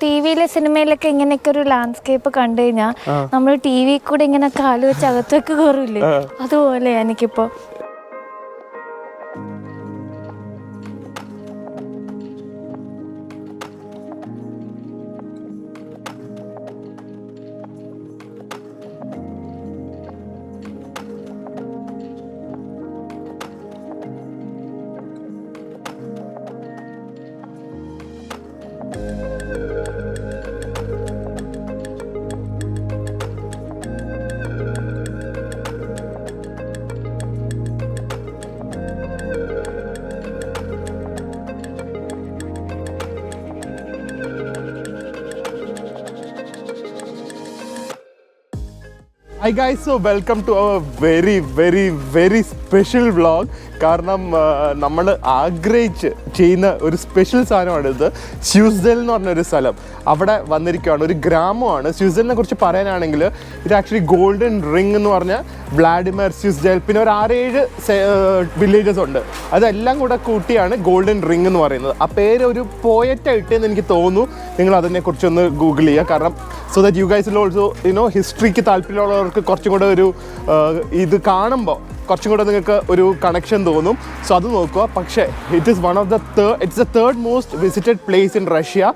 ടിവിയിലെ സിനിമയിലൊക്കെ ഇങ്ങനെയൊക്കെ ഒരു ലാൻഡ്സ്കേപ്പ് കണ്ടു കഴിഞ്ഞാൽ നമ്മൾ ടി വി കൂടെ ഇങ്ങനെ കാല് വെച്ച് അകത്തേക്ക് കയറില്ലേ, അതുപോലെ എനിക്കിപ്പോ. Hi guys, so welcome to our very special vlog. കാരണം നമ്മൾ ആഗ്രഹിച്ച് ചെയ്യുന്ന ഒരു സ്പെഷ്യൽ സാധനമാണിത്. സ്യൂസ്ഡെൽ എന്ന് പറഞ്ഞൊരു സ്ഥലം, അവിടെ വന്നിരിക്കുകയാണ്. ഒരു ഗ്രാമമാണ്. സ്യൂസ്ഡെലിനെ കുറിച്ച് പറയാനാണെങ്കിൽ ഇത് ആക്ച്വലി ഗോൾഡൻ റിംഗ് എന്ന് പറഞ്ഞ വ്ളാഡിമിർ സ്യൂസ്ഡെൽ, പിന്നെ ഒരു 6-7 വില്ലേജസ് ഉണ്ട്. അതെല്ലാം കൂടെ കൂട്ടിയാണ് ഗോൾഡൻ റിംഗ് എന്ന് പറയുന്നത്. ആ പേര് ഒരു പോയറ്റ് ഇട്ടെന്ന് എനിക്ക് തോന്നുന്നു. നിങ്ങൾ അതിനെക്കുറിച്ചൊന്ന് ഗൂഗിൾ ചെയ്യുക. കാരണം so that you guys will also ഹിസ്റ്ററിക്ക് താല്പര്യമുള്ളവർക്ക് കുറച്ചും കൂടെ ഒരു ഇത് കാണുമ്പോൾ കുറച്ചും കൂടെ നിങ്ങൾക്ക് ഒരു കണക്ഷൻ തോന്നും. സോ അത് നോക്കുക. പക്ഷേ it's the third most visited place in Russia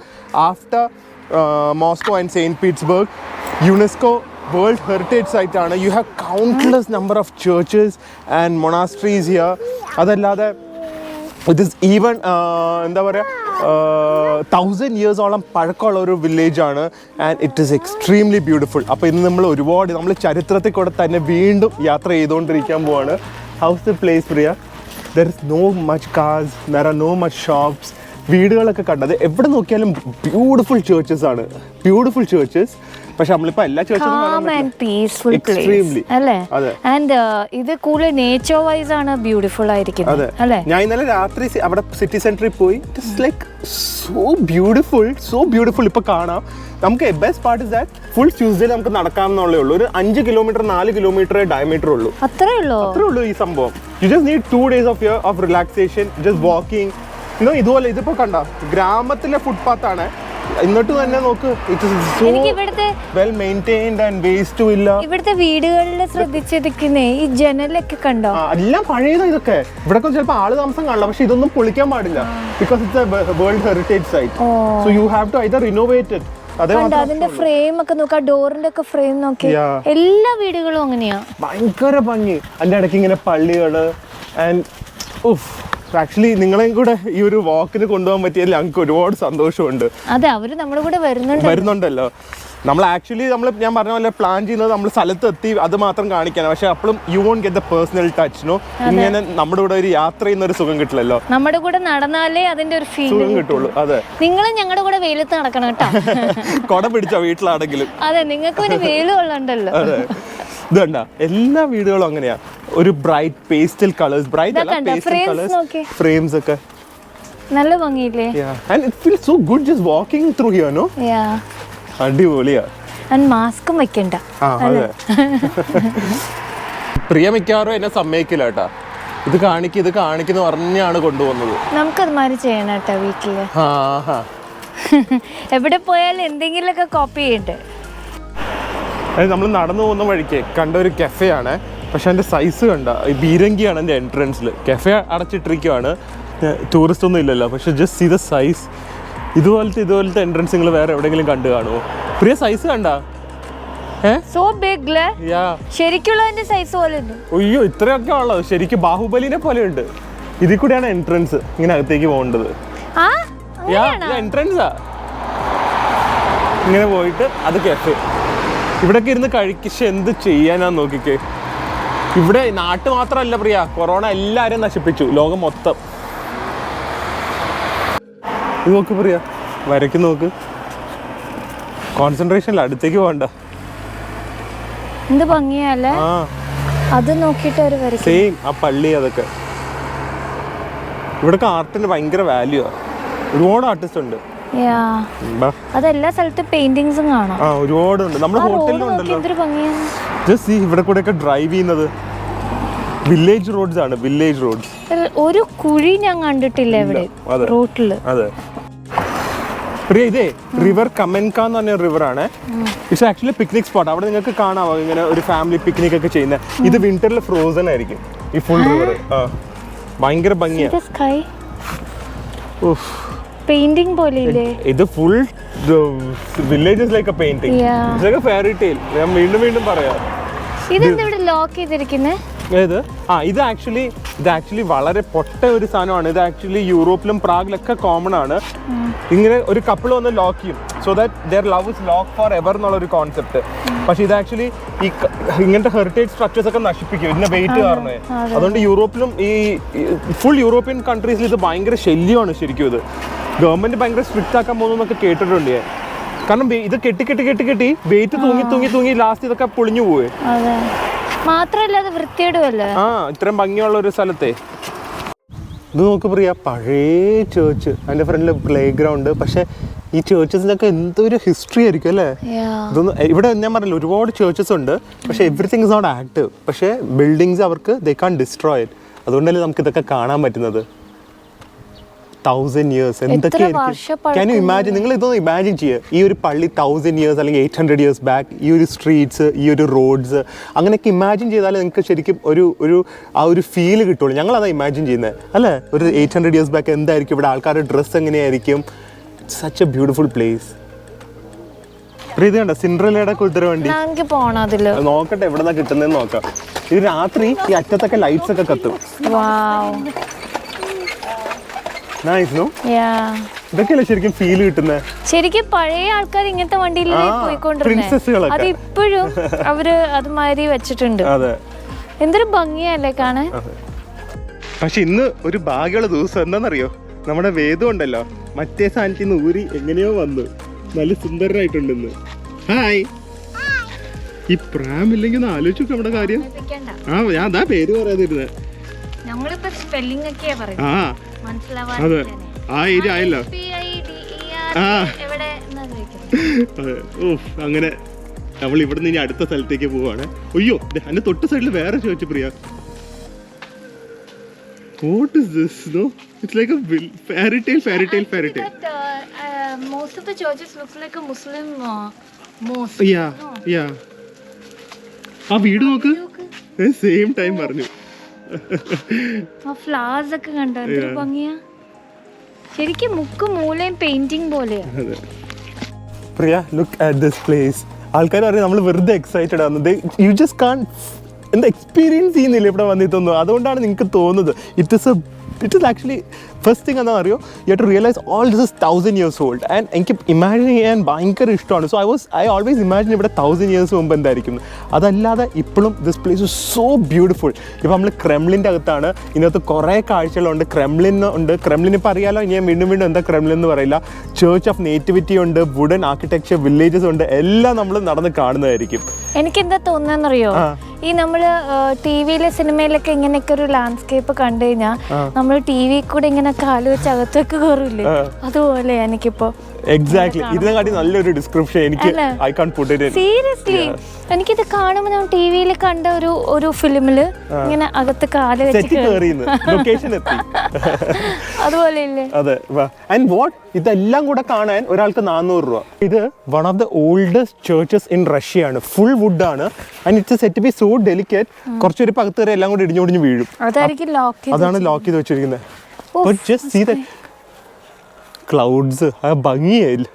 after Moscow and Saint Petersburg. UNESCO world heritage സൈറ്റാണ്. You have countless number of churches and monasteries here. അതല്ലാതെ ഇറ്റ് ഈസ് ഈവൻ എന്താ പറയുക 1000 years പഴക്കമുള്ള ഒരു വില്ലേജാണ്. And it is extremely beautiful. അപ്പോൾ ഇന്ന് നമ്മൾ ചരിത്രത്തിൽ കൂടെ തന്നെ വീണ്ടും യാത്ര ചെയ്തുകൊണ്ടിരിക്കാൻ പോവാണ്. How's the place Priya? There is no much cars, there are no much shops. വീടുകളൊക്കെ കണ്ടത് എവിടെ നോക്കിയാലും ബ്യൂട്ടിഫുൾ ചേർച്ചസ് ആണ്, ബ്യൂട്ടിഫുൾ ചേർച്ചസ്. പക്ഷെ നമ്മളിപ്പോൾ എല്ലാ പീസ്ഫുൾ പ്ലേസ് അല്ലേ? ആൻഡ് ഇത് കൂടുതൽ നേച്ചർ വൈസ് ആണ് ബ്യൂട്ടിഫുൾ ആയിരിക്കുന്നത് അല്ലേ? ഞാൻ ഇന്നലെ രാത്രി അവിടെ സിറ്റി സെന്ററിൽ പോയി. It's like so beautiful. ഇപ്പൊ കാണാം. നമുക്ക് best part is that full സ്യൂസ്ഡേയിൽ നമുക്ക് നടക്കാമെന്നുള്ളേ ഉള്ളൂ. ഒരു 5 കിലോമീറ്റർ 4 കിലോമീറ്റർ ഡയമീറ്റർ ഉള്ളൂ. അത്രേ ഉള്ളൂ ഈ സംഭവം. You just need 2 days of relaxation, just walking. ഇതുപോലെ ഇതിപ്പോ കണ്ട ഗ്രാമത്തിലെ ഫുട്പാത്ത് ആണ്. എന്നിട്ട് തന്നെ നോക്ക്, it well maintained and waste ഇല്ല. ഇവിടുത്തെ വീടുകളിൽ ശ്രദ്ധിച്ചിരിക്കുന്നേ ഈ ജനലൊക്കെ കണ്ടോ? എല്ലാം പഴയതാ ഇതൊക്കെ. ഇവിടെ ചിലപ്പോൾ ആള് താമസം കാണില്ല, പക്ഷെ ഇതൊന്നും പൊളിക്കാൻ പാടില്ല. Because it's a world heritage site. So you have to either renovate it. അതിന്റെ ഫ്രെയിം ഒക്കെ നോക്കാം, ഡോറിന്റെ ഒക്കെ ഫ്രെയിം നോക്കി. എല്ലാ വീടുകളും അങ്ങനെയാ, ഭയങ്കര ഭംഗി. അതിന്റെ ഇടയ്ക്ക് ഇങ്ങനെ പള്ളികള്. ആൻഡ് ആക്ച്വലി നിങ്ങളെയും കൂടെ ഈ ഒരു വാക്കിന് കൊണ്ടുപോകാൻ പറ്റിയതിൽ ഞങ്ങൾക്ക് ഒരുപാട് സന്തോഷമുണ്ട്. അതെ, അവര് നമ്മുടെ കൂടെ വരുന്നുണ്ടല്ലോ. ഞാൻ പറഞ്ഞ പോലെ പ്ലാൻ ചെയ്യുന്നത് നമ്മൾ സ്ഥലത്തെത്തി അത് മാത്രം കാണിക്കാനാണ്. പക്ഷെ അപ്പോഴും you won't get the personal touch. ഇങ്ങനെ നമ്മുടെ കൂടെ ഒരു യാത്ര ചെയ്യുന്ന ഒരു സുഖം കിട്ടില്ലല്ലോ. നമ്മുടെ കൂടെ നടന്നാലേ അതിന്റെ ഒരു സുഖം കിട്ടുള്ളൂ. അതെ, നിങ്ങളും ഞങ്ങളുടെ കൂടെ വെയിലത്ത് നടക്കണം കേട്ടോ. കൊട പിടിച്ച വീട്ടിലാണെങ്കിലും. അതെ, നിങ്ങൾക്ക് ഒരു വെയിൽ കൊള്ളണ്ടല്ലോ. അതെ, ഇത് കണ്ട എല്ലാ വീടുകളും അങ്ങനെയാ. ഒരു ബ്രൈറ്റ് പേസ്റ്റൽ കളേഴ്സ്, ഫ്രെയിംസ് ഒക്കെ നല്ല ഭംഗിയില്ലേ? And it feels so good just walking through here. No, അടിപൊളിയാ. മാസ്കും വെക്കണ്ട. പ്രിയ മിക്കവാറും എന്നെ സമ്മതിക്കില്ല കേട്ടാ. ഇത് കാണിക്കുന്നു പറഞ്ഞാണ് കൊണ്ടുപോകുന്നത്. നമുക്കത് മാതിരി ചെയ്യണം കേട്ടോ വീട്ടില്. എവിടെ പോയാലും എന്തെങ്കിലുമൊക്കെ കോപ്പി ചെയ്യണ്ടേ. നമ്മൾ നടന്നു പോകുന്ന വഴിക്ക് കണ്ട ഒരു കഫേ ആണ്. പക്ഷെ അതിൻ്റെ സൈസ് കണ്ട, ബീരങ്കിയാണ് എൻ്റെ എൻട്രൻസിൽ. കഫേ അടച്ചിട്ടിരിക്കുവാണ്, ടൂറിസ്റ്റ് ഒന്നും ഇല്ലല്ലോ. പക്ഷെ ജസ്റ്റ് സീ ദ സൈസ്. ഇതുപോലത്തെ എൻട്രൻസ് നിങ്ങൾ വേറെ എവിടെയെങ്കിലും കണ്ടു കാണുമോ? പ്രിയ സൈസ് കണ്ട? ശരിക്കുള്ളതിന്റെ സൈസ് പോലെ. അയ്യോ, ഇത്രയൊക്കെ ഉള്ളത് ശരിക്കും ബാഹുബലിനെ പോലെ ഉണ്ട്. ഇതിൽ കൂടെയാണ് എൻട്രൻസ്, ഇങ്ങനെ അകത്തേക്ക് പോകേണ്ടത്. എൻട്രൻസാ ഇങ്ങനെ പോയിട്ട് അത് കഫേ. ഇവിടെയൊക്കെ ഇരുന്ന് കഴിച്ച് എന്ത് ചെയ്യാനാന്ന് നോക്കിക്കേ. ഇവിടെ നാട്ട് മാത്രമല്ല പ്രിയ, കൊറോണ എല്ലാവരും നശിപ്പിച്ചു, ലോകം മൊത്തം. ഇത് നോക്ക് പ്രിയ, വരയ്ക്ക് നോക്ക്. കോൺസെൻട്രേഷനില്ല, അടുത്തേക്ക് പോകണ്ട. എന്ത് ഭംഗിയല്ലേ അത് നോക്കിയിട്ട്. സെയിം ആ പള്ളി അതൊക്കെ. ഇവിടൊക്കെ ആർട്ടിന് ഭയങ്കര വാല്യൂ ആ. ഒരുപാട് ആർട്ടിസ്റ്റ് ഉണ്ട്. അതെല്ലാ സ്ഥലത്തും പെയിന്റിങ്സും കാണാം. ഒരുപാടുണ്ട്. നമ്മുടെ ഹോട്ടലിലുണ്ടല്ലോ. ജസ്റ്റ് ഇവിടെ കൂടെ ഒക്കെ ഡ്രൈവ് ചെയ്യുന്നത് വില്ലേജ് റോഡ്സ് ആണ്. Village roads. ഒരു കുഴി ഞാൻ കണ്ടിട്ടില്ല ഇവിടെ റോട്ടില്. അതെ, പ്രിയ ഇതേ റിവർ കമൻക എന്ന് പറഞ്ഞ റിവർ ആണ്. It's actually picnic spot. അവിടെ നിങ്ങൾക്ക് കാണാമോ ഇങ്ങനെ ഒരു ഫാമിലി പിക്നിക് ഒക്കെ ചെയ്യുന്നത്. ഇത് വിന്ററിൽ ഫ്രോസൺ ആയിരിക്കും ഈ ഫുൾ റിവർ. ഭയങ്കര ഭംഗിയാണ്. പെയിന്റിംഗ് പോലെ ഇത് full village like A painting. It's like A fairy tale. ഞാൻ വീണ്ടും വീണ്ടും പറയാം. ഇതെന്താ ഇവിടെ ലോക്ക് ചെയ്തിരിക്കുന്നത്? ഏത്? ഇത് ആക്ച്വലി വളരെ പൊട്ട ഒരു സാധനമാണ്. ഇത് ആക്ച്വലി യൂറോപ്പിലും പ്രാഗിലൊക്കെ കോമൺ ആണ്. ഇങ്ങനെ ഒരു കപ്പിൾ വന്ന് ലോക്ക് ചെയ്യും, so that there love is lock for ever എന്നുള്ളൊരു കോൺസെപ്റ്റ്. പക്ഷേ ഇത് ആക്ച്വലി ഈ ഇങ്ങനത്തെ ഹെറിറ്റേജ് സ്ട്രക്ചേഴ്സ് ഒക്കെ നശിപ്പിക്കും ഇതിന്റെ വെയിറ്റ് കാരണമേ. അതുകൊണ്ട് യൂറോപ്പിലും ഈ ഫുൾ യൂറോപ്യൻ കൺട്രീസിൽ ഇത് ഭയങ്കര ശല്യമാണ് ശരിക്കും. ഇത് ഗവൺമെന്റ് ഭയങ്കര സ്ട്രിക്റ്റ് ആക്കാൻ പോകുന്നൊക്കെ കേട്ടിട്ടുണ്ട് ഞാൻ. കാരണം ഇത് കെട്ടി വെയിറ്റ് തൂങ്ങി ലാസ്റ്റ് ഇതൊക്കെ പൊളിഞ്ഞു പോവേ. മാത്രല്ല അത് വൃത്തിയിടുമല്ലേ. ഇത്രയും ഭംഗിയുള്ള ഒരു സ്ഥലത്തെ ഇത് നോക്ക് പ്രിയ, പഴയ ചേർച്ച്, അതിന്റെ ഫ്രണ്ടില് പ്ലേ ഗ്രൗണ്ട്. പക്ഷെ ഈ ചേർച്ചസിനൊക്കെ എന്തൊരു ഹിസ്റ്ററി ആയിരിക്കും അല്ലേ. ഇതൊന്നും ഇവിടെ ഞാൻ പറഞ്ഞില്ല, ഒരുപാട് ചേർച്ചസ് ഉണ്ട്, പക്ഷെ എവറിത്തിങ് ഇസ് നോട്ട് ആക്റ്റീവ്. പക്ഷെ ബിൽഡിങ്സ് അവർക്ക് ദേ കാൻ ഡിസ്ട്രോയ് ഇറ്റ്. അതുകൊണ്ടല്ലേ നമുക്ക് ഇതൊക്കെ കാണാൻ പറ്റുന്നത്. 1000 years എന്തൊക്കെയായിരിക്കും. Can you imagine? നിങ്ങൾ ഇതൊന്ന് ഇമാജിൻ ചെയ്യുക. ഈ ഒരു പള്ളി 1000 years അല്ലെങ്കിൽ 800 years ബാക്ക്, ഈ ഒരു സ്ട്രീറ്റ്സ്, ഈ ഒരു റോഡ്സ്, അങ്ങനെയൊക്കെ ഇമാജിൻ ചെയ്താലേ നിങ്ങൾക്ക് ശരിക്കും ആ ഒരു ഫീൽ കിട്ടുള്ളൂ. ഞങ്ങളതാ ഇമാജിൻ ചെയ്യുന്നത് അല്ലേ. ഒരു 800 years ബാക്ക് എന്തായിരിക്കും ഇവിടെ, ആൾക്കാരുടെ ഡ്രസ്സ് എങ്ങനെയായിരിക്കും. Such A beautiful place. ഇത് കണ്ട സിൻഡ്രല്ലയുടെ കുതിരവണ്ടി. നോക്കട്ടെ എവിടെ നിന്നാ കിട്ടുന്നതെന്ന് നോക്കാം. ഇത് രാത്രി ഈ അറ്റത്തൊക്കെ ലൈറ്റ്സ് ഒക്കെ കത്തും. Nice no? ഇതൊക്കെയല്ലേ ശരിക്കും ഫീൽ കിട്ടുന്നത്. ശരിക്കും പഴയ ആൾക്കാർ ഇങ്ങനത്തെ വണ്ടിയിലേ പോയിക്കൊണ്ടിരുന്നത്. അത് ഇപ്പോഴും അവര് അതുമാതിരി വെച്ചിട്ടുണ്ട്. എന്തൊരു ഭംഗിയല്ലേ കാണാൻ. പക്ഷെ ഇന്ന് ഒരു ഭാഗ്യമുള്ള ദിവസം എന്താണെന്നറിയോ? നമ്മുടെ വേദം ഉണ്ടല്ലോ, മറ്റേ സ്ഥാനത്ത് നിന്ന് ഊരി എങ്ങനെയോ വന്നു. നല്ല സുന്ദരനായിട്ടുണ്ടെന്ന്. ഹായ്. ഈ പ്രാം ഇല്ലെങ്കിൽ ഒന്ന് ആലോചിച്ചു നമ്മുടെ കാര്യം. ഞാൻ അതാ പേര് പറയാതിരുന്നത്. അതെ, ആ ഏരിയ ആയല്ലോ. അങ്ങനെ നമ്മൾ ഇവിടെ നിന്ന് ഇനി അടുത്ത സ്ഥലത്തേക്ക് പോവാണ്. അയ്യോ, അതിന്റെ തൊട്ട് സൈഡിൽ വേറെ ചോദിച്ചു പ്രിയ. What is this? No, it's like a fairy tale. Most of the churches looks like a Muslim mosque. Yeah. ആ വീട് നോക്ക്, സെയിം ടൈം പറഞ്ഞു. ഫ്ലവേഴ്സ് ഒക്കെ കണ്ടോ, എന്തൊരു ഭംഗിയാ. ശരിക്കും മുക്ക് മൂലയും പെയിന്റിംഗ് പോലെയാ. പ്രിയ, ലുക്ക് അറ്റ് ദിസ് പ്ലേസ്. ആൾക്കാർ പറയും നമ്മൾ വെറുതെ എക്സൈറ്റഡ് ആണ്. യു ജസ്റ്റ് കാൺ എന്താ എക്സ്പീരിയൻസ് ചെയ്യുന്നില്ല ഇവിടെ വന്നിട്ടൊന്നും. അതുകൊണ്ടാണ് നിങ്ങൾക്ക് തോന്നുന്നത്. It is actually first thing എന്താണെന്ന് അറിയോ, you have to realize all this is 1000 years old. And എനിക്ക് ഇമാജിൻ ചെയ്യാൻ ഭയങ്കര ഇഷ്ടമാണ്. സോ ഐ ഓൾവേസ് ഇമാജിൻ ഇവിടെ 1000 years മുമ്പ് എന്തായിരിക്കും. അതല്ലാതെ ഇപ്പോഴും this place is so beautiful. ഇപ്പോൾ നമ്മൾ ക്രെംലിൻ്റെ അകത്താണ്. ഇതിനകത്ത് കുറേ കാഴ്ചകളുണ്ട്. ക്രെംലിൻ ഉണ്ട്. ക്രെംലിൻ ഇപ്പോൾ അറിയാലോ, ഞാൻ വീണ്ടും എന്താ ക്രെംലിൻ എന്ന് പറയില്ല. ചേർച്ച് ഓഫ് നേറ്റിവിറ്റി ഉണ്ട്, വുഡൻ ആർക്കിടെക്ചർ, വില്ലേജസ് ഉണ്ട്. എല്ലാം നമ്മൾ നടന്ന് കാണുന്നതായിരിക്കും. എനിക്കെന്താ തോന്നുന്നറിയോ, ഈ നമ്മള് ടിവിയിലെ സിനിമയിലൊക്കെ ഇങ്ങനെയൊക്കെ ഒരു ലാൻഡ്സ്കേപ്പ് കണ്ടു കഴിഞ്ഞാൽ നമ്മൾ ടി വി കൂടെ ഇങ്ങനെ കാല് വെച്ച് അകത്തേക്ക് കയറില്ലേ, അതുപോലെ എനിക്കിപ്പോ. എക്സാക്ട്ലി, ഇതിനെക്കാട്ടി നല്ലൊരു ഡിസ്ക്രിപ്ഷൻ എനിക്ക് I can't put it in. Seriously എനിക്കിത് കാണുമ്പോൾ ഞാൻ ടി വിയിൽ കണ്ട ഒരു ഫിലിമില് ഇങ്ങനെ അകത്ത് കാല് വെച്ച് ലൊക്കേഷൻ എത്തി അതുപോലെ ഇല്ലേ. അതെ. ആൻഡ് വാട്ട്, ഇതെല്ലാം കൂടെ കാണാൻ ഒരാൾക്ക് 400 രൂപ. ഇത് one of the oldest churches in Russia ആണ്. ഫുൾ വുഡ് ആണ്. And it's set to be so delicate. കുറച്ചൊരു പകത്ത് വരെ എല്ലാം കൂടെ ഇടിഞ്ഞു വീഴും. അതാണ് ലോക്ക് ചെയ്ത് വെച്ചിരിക്കുന്നത്. But just see that clouds, ആ ഭംഗിയായില്ല.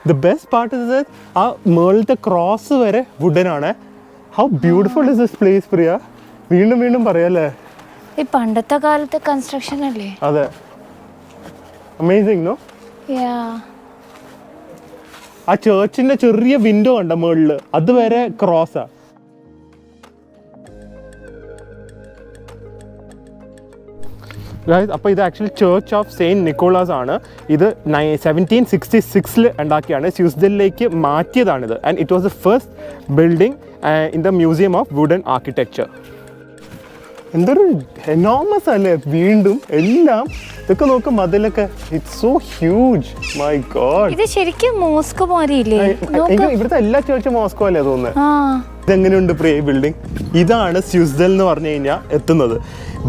The best part is that ആ മേളത്തെ ക്രോസ് വരെ വുഡൻ ആണ്. How beautiful is this place, പ്രിയ? വീണ്ടും പറയാല്ലേ. ഈ പണ്ടത്തെ കാലത്തെ കൺസ്ട്രക്ഷൻ അല്ലേ. അതെ, അമേസിംഗ് നോ? ആ ചേർച്ചിന്റെ ചെറിയ വിൻഡോ കണ്ട മേളില്, അതുവരെ ക്രോസാ. അപ്പോൾ ഇത് actually church of Saint Nicholas ആണ്. ഇത് 1766 ഉണ്ടാക്കിയാണ്. സ്വിറ്റ്സർലൻഡിലേക്ക് മാറ്റിയതാണിത്. And it was the first building in the museum of wooden architecture. എന്തൊരു എനോമസ് അല്ലേ. വീണ്ടും എല്ലാം ഇതൊക്കെ നോക്കും, മതിലൊക്കെ it's so huge. My god, ഇത് ശരിക്കും മോസ്കോ മാതിരിയില്ലേ. ഇവിടുത്തെ എല്ലാ ചേർച്ചും മോസ്കോ അല്ലേ തോന്നുന്നത്. ഇതെങ്ങനെയുണ്ട് പ്രിയ ബിൽഡിംഗ്? ഇതാണ് സ്വിറ്റ്സർലൻഡ് എന്ന് പറഞ്ഞു കഴിഞ്ഞാൽ എത്തുന്നത്.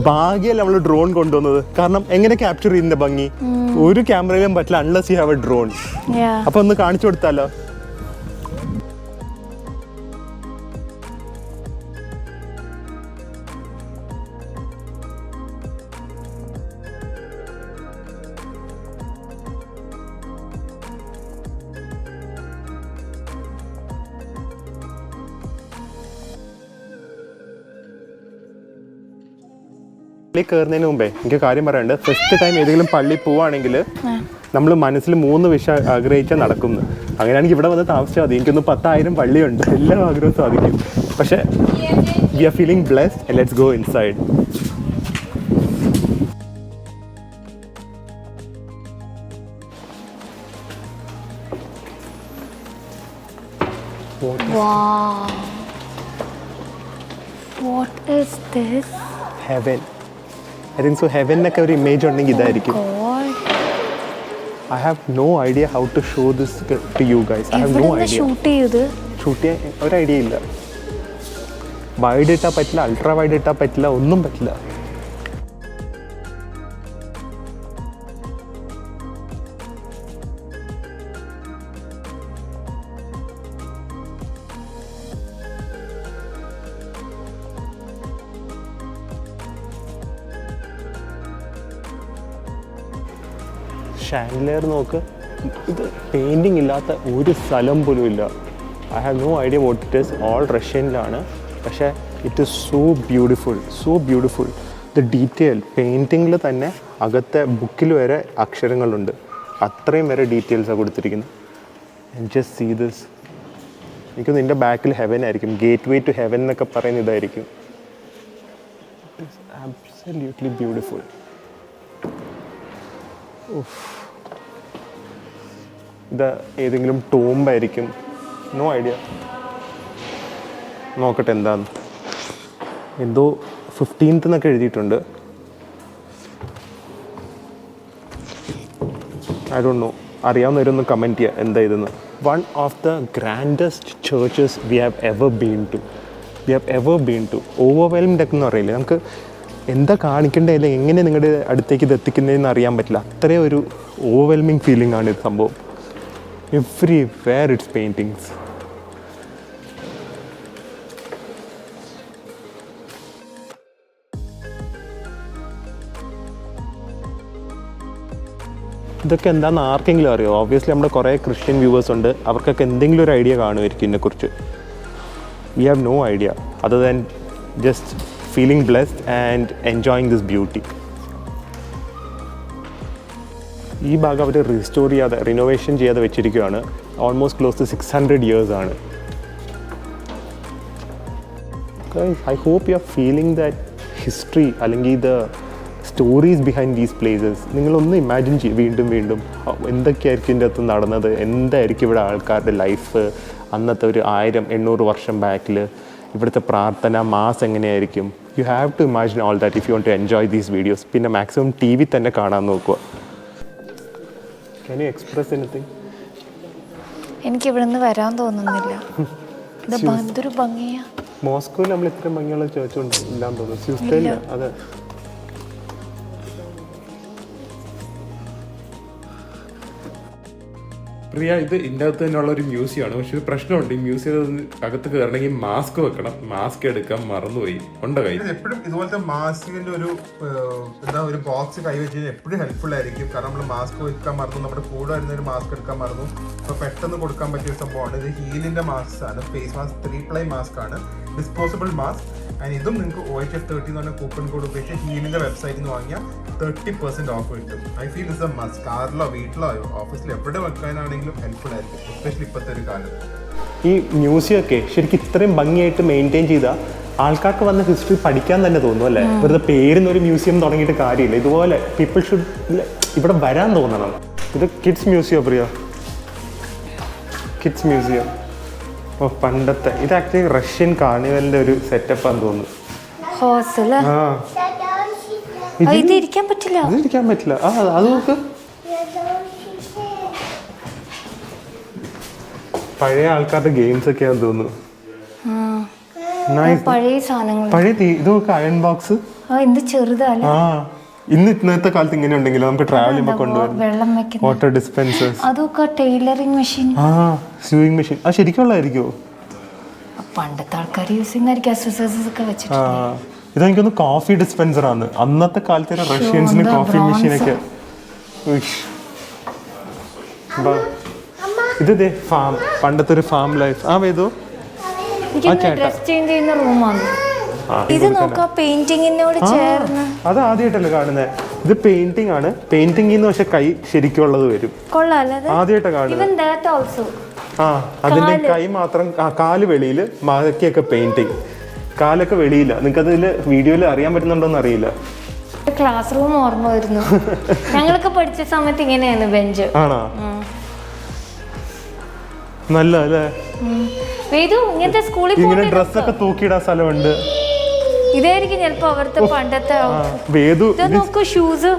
ഭാഗ്യമല്ല നമ്മൾ ഡ്രോൺ കൊണ്ടുവന്നത്. കാരണം എങ്ങനെ ക്യാപ്ചർ ചെയ്യുന്ന ഭംഗി ഒരു ക്യാമറയിലും പറ്റില്ല unless you have A drone. അപ്പൊ ഒന്ന് കാണിച്ചു കൊടുത്താലോ? പള്ളി കയറുന്നതിന് മുമ്പേ എനിക്ക് കാര്യം പറയാനുണ്ട്. ഫസ്റ്റ് ടൈം ഏതെങ്കിലും പള്ളി പോവുകയാണെങ്കിൽ നമ്മൾ മനസ്സിൽ 3 വിഷയം ആഗ്രഹിച്ചാൽ നടക്കുന്നു. അങ്ങനെയാണെങ്കിൽ ഇവിടെ വന്ന് താമസിച്ചാൽ മതി. എനിക്കൊന്ന് 10,000 പള്ളിയുണ്ട്, എല്ലാ ആഗ്രഹവും സാധിക്കും. പക്ഷേ we are feeling blessed and let's go inside. Wow. What is this? Heaven. I think so. Heaven-നൊക്കെ ഒരു ഇമേജ് ഉണ്ടെങ്കിൽ ഇതായിരിക്കും. I have no idea how to show this to you guys. I have no idea. Shoot ചെയ്ത് ചെയ്യാൻ ഒരു idea ഇല്ല. Wide ഇട്ടാൽ പറ്റില്ല, അൾട്രാ വൈഡ് ഇട്ടാൽ പറ്റില്ല, ഒന്നും പറ്റില്ല. ഷാൻഡലിയർ നോക്ക്, ഇത് പെയിൻറ്റിങ് ഇല്ലാത്ത ഒരു സ്ഥലം പോലും ഇല്ല. I have no idea what it is. All റഷ്യനിലാണ്, പക്ഷേ it is so beautiful, so beautiful. The detail പെയിൻറ്റിങ്ങിൽ തന്നെ അകത്തെ ബുക്കിൽ വരെ അക്ഷരങ്ങളുണ്ട്. അത്രയും വരെ ഡീറ്റെയിൽസാണ് കൊടുത്തിരിക്കുന്നത്. Just see this. എനിക്കൊന്ന് ഇതിൻ്റെ ബാക്കിൽ ഹെവൻ ആയിരിക്കും, ഗേറ്റ് വേ ടു ഹെവൻ എന്നൊക്കെ പറയുന്ന ഇതായിരിക്കും. It is absolutely beautiful. ഇത് ഏതെങ്കിലും ടോംബായിരിക്കും, നോ ഐഡിയ. നോക്കട്ടെ എന്താന്ന്. എന്തോ 15th എന്നൊക്കെ എഴുതിയിട്ടുണ്ട്. I don't know. അറിയാവുന്നവരൊന്ന് കമൻറ്റ് ചെയ്യുക എന്താ ഇതെന്ന്. One of the grandest churches we have ever been to. Overwhelmed ഒക്കെ എന്ന് പറയില്ലേ, നമുക്ക് എന്താ കാണിക്കേണ്ടത്, അല്ലെങ്കിൽ എങ്ങനെ നിങ്ങളുടെ അടുത്തേക്ക് ഇത് എത്തിക്കുന്നതെന്ന് അറിയാൻ പറ്റില്ല. അത്രയും ഒരു ഓവർവെൽമിങ് ഫീലിംഗ് ആണ് ഇത് സംഭവം. Everywhere it's paintings. ഇതൊക്കെ എന്താണെന്ന് ആർക്കെങ്കിലും അറിയോ? ഓബ്വിയസ്ലി നമ്മുടെ കുറേ ക്രിസ്ത്യൻ വ്യൂവേഴ്സ് ഉണ്ട്, അവർക്കൊക്കെ എന്തെങ്കിലും ഒരു ഐഡിയ കാണുമായിരിക്കും ഇതിനെക്കുറിച്ച്. We have no idea other than just feeling blessed and enjoying this beauty. ഈ ഭാഗം അവർ റീസ്റ്റോർ ചെയ്യാതെ, റിനോവേഷൻ ചെയ്യാതെ വെച്ചിരിക്കുകയാണ്. ഓൾമോസ്റ്റ് ക്ലോസ് ടു 600 ഇയേഴ്സ് ആണ്. I hope you are feeling that history അല്ലെങ്കിൽ the stories behind these places. നിങ്ങളൊന്ന് imagine ചെയ്യും വീണ്ടും എന്തൊക്കെയായിരിക്കും ഇതിൻ്റെ അകത്ത് നടന്നത്, എന്തായിരിക്കും ഇവിടെ ആൾക്കാരുടെ ലൈഫ് അന്നത്തെ ഒരു 1000-800 വർഷം ബാക്കിൽ. ഇവിടുത്തെ പ്രാർത്ഥന മാസ് എങ്ങനെയായിരിക്കും. You have to imagine all that if you want to enjoy these videos. പിന്നെ മാക്സിമം TV തന്നെ കാണാൻ നോക്കുക. Can you express anything? എനിക്ക് ഇവിടെ നിന്ന് വരാൻ തോന്നുന്നില്ല. ഇതൊരു ഭംഗിയാ. മോസ്കോയിൽ നമ്മൾ ഇത്രയും ഭംഗിയുള്ള ചേർച്ച് ഇല്ലാന്ന് തോന്നുന്നു. സ്വിറ്റ്സർലൻഡ് അതെ. പ്രിയ, ഇത് ഇതിൻ്റെ അകത്ത് തന്നെയുള്ള ഒരു മ്യൂസിയമാണ്. പക്ഷെ ഒരു പ്രശ്നമുണ്ട്. ഈ മ്യൂസിയം അകത്ത് കയറണമെങ്കിൽ മാസ്ക് വെക്കണം. മാസ്ക് എടുക്കാൻ മറന്നുപോയി. ഉണ്ട് കൈ എപ്പോഴും ഇതുപോലത്തെ മാസ്കിന്റെ ഒരു ബോക്സ് കൈവച്ച് എപ്പോഴും ഹെൽപ്ഫുൾ ആയിരിക്കും. കാരണം നമ്മൾ മാസ്ക് വെക്കാൻ മറന്നു, നമ്മുടെ കൂടെ വരുന്ന ഒരു മാസ്ക് എടുക്കാൻ മറന്നു. അപ്പോൾ പെട്ടെന്ന് കൊടുക്കാൻ പറ്റിയ സംഭവമാണ് ഇത്. ഹീലിന്റെ മാസ്ക് ആണ്, ഫേസ് മാസ്ക് 3-ply മാസ്ക് ആണ്, ഡിസ്പോസിബിൾ മാസ്ക്. ആൻഡ് ഇതും നിങ്ങൾക്ക് OHF30 എന്ന് പറഞ്ഞ കൂപ്പൺ കോഡ് ഉപയോഗിച്ച് ഹീലിന്റെ വെബ്സൈറ്റിൽ നിന്ന് വാങ്ങിയാൽ 30% ഓഫ് കിട്ടും. I feel is a must. കാറിലോ വീട്ടിലോ ഓഫീസിലോ എവിടെ വെക്കാനാണെങ്കിലും ഹെൽപ്ഫുൾ ആയിരിക്കും, എസ്പെഷ്യലി ഇപ്പോഴത്തെ ഒരു കാലത്ത്. ഈ മ്യൂസിയം ഒക്കെ ശരിക്കും ഇത്രയും ഭംഗിയായിട്ട് മെയിൻറ്റെയിൻ ചെയ്താൽ ആൾക്കാർക്ക് വന്ന ഹിസ്റ്ററി പഠിക്കാൻ തന്നെ തോന്നും അല്ലേ? വെറുതെ പേരിന്നൊരു മ്യൂസിയം തുടങ്ങിയിട്ട് കാര്യമില്ല. ഇതുപോലെ പീപ്പിൾ ഷുഡ് ഇവിടെ വരാൻ തോന്നണം. ഇത് കിഡ്സ് മ്യൂസിയം പ്രിയ, കിഡ്സ് മ്യൂസിയം. ഓ പണ്ടത്തെ ഇത് ആക്ച്വലി റഷ്യൻ കാർണിവലിന്റെ ഒരു സെറ്റപ്പ് ആണെന്ന് തോന്നുന്നു. ഇരിക്കാൻ പറ്റില്ല. അത് നോക്ക്. പഴയ ആൾക്കാരുടെ ഗെയിംസ് ഒക്കെയാന്ന് തോന്നുന്നു. പഴയ സാധനങ്ങൾ. ഇത് നോക്ക്, അയൺ ബോക്സ്. എന്ത് ചെറുതല്ലേ. ആ ഇന്നത്തെ കാലത്ത് ഇങ്ങനെ ഉണ്ടെങ്കിൽ നമുക്ക് ട്രാവൽ ചെയ്യുമ്പോൾ കൊണ്ടുവരും. വെള്ളം വെക്കുന്ന വാട്ടർ ഡിസ്പെൻസേഴ്സ്. അതൊക്കെ ടൈലറിംഗ് മെഷീൻ. Sewing machine. ആ ശരിക്കുള്ളതായിരിക്കോ? പണ്ടത്തെ ആൾക്കാർ യൂസ് ചെയ്യുന്നതായിരിക്കും. അസോസിയേഷൻസ് ഒക്കെ വെച്ചിട്ട്. ഇതെനിക്കൊന്ന് കോഫി ഡിസ്പെൻസർ ആണ്. അന്നത്തെ കാലത്തെ റഷ്യൻസിന് കോഫി മെഷീനൊക്കെ. ഇത് ഫാം, പണ്ടത്തെ ഒരു ഫാം ലൈഫ്. വേദോ ഡ്രസ് ചേഞ്ച് ചെയ്യുന്ന റൂമാണ് ഇത്. നോക്കാം പെയിന്റിങ്ങിനോട് ചേർന്ന്. അത് ആദ്യമായിട്ടല്ലേ കാണുന്നത്. ഇത് പെയിന്റിംഗ് ആണ്. പെയിന്റിംഗിന്ന് പക്ഷെ കൈ ശരിക്കുള്ളത് വരും. ആദ്യമായിട്ടാണ് കാണുന്നത്. അതിന്റെ കൈ മാത്രം, കാല് വെളിയില്, ബാക്കിയൊക്കെ പെയിന്റിങ്. കാലൊക്കെ വെളിയില്ല. നിങ്ങൾക്ക് അതിൽ വീഡിയോയിൽ അറിയാൻ പറ്റുന്നുണ്ടോന്ന് അറിയില്ല. ക്ലാസ് റൂം ഓർമ്മ വരുന്നു. ഞങ്ങളൊക്കെ പഠിച്ച സമയത്ത് ഇങ്ങനെയാണ് ബെഞ്ച്. ആണോ? നല്ല അല്ലേ? ഇങ്ങനത്തെ സ്കൂളിൽ ഇങ്ങനെ ഡ്രസ്സൊക്കെ തൂക്കിയിടാൻ സ്ഥലമുണ്ട്. ഇതായിരിക്കും ചിലപ്പോ അവിടുത്തെ പണ്ടത്തെ ഷൂസ്.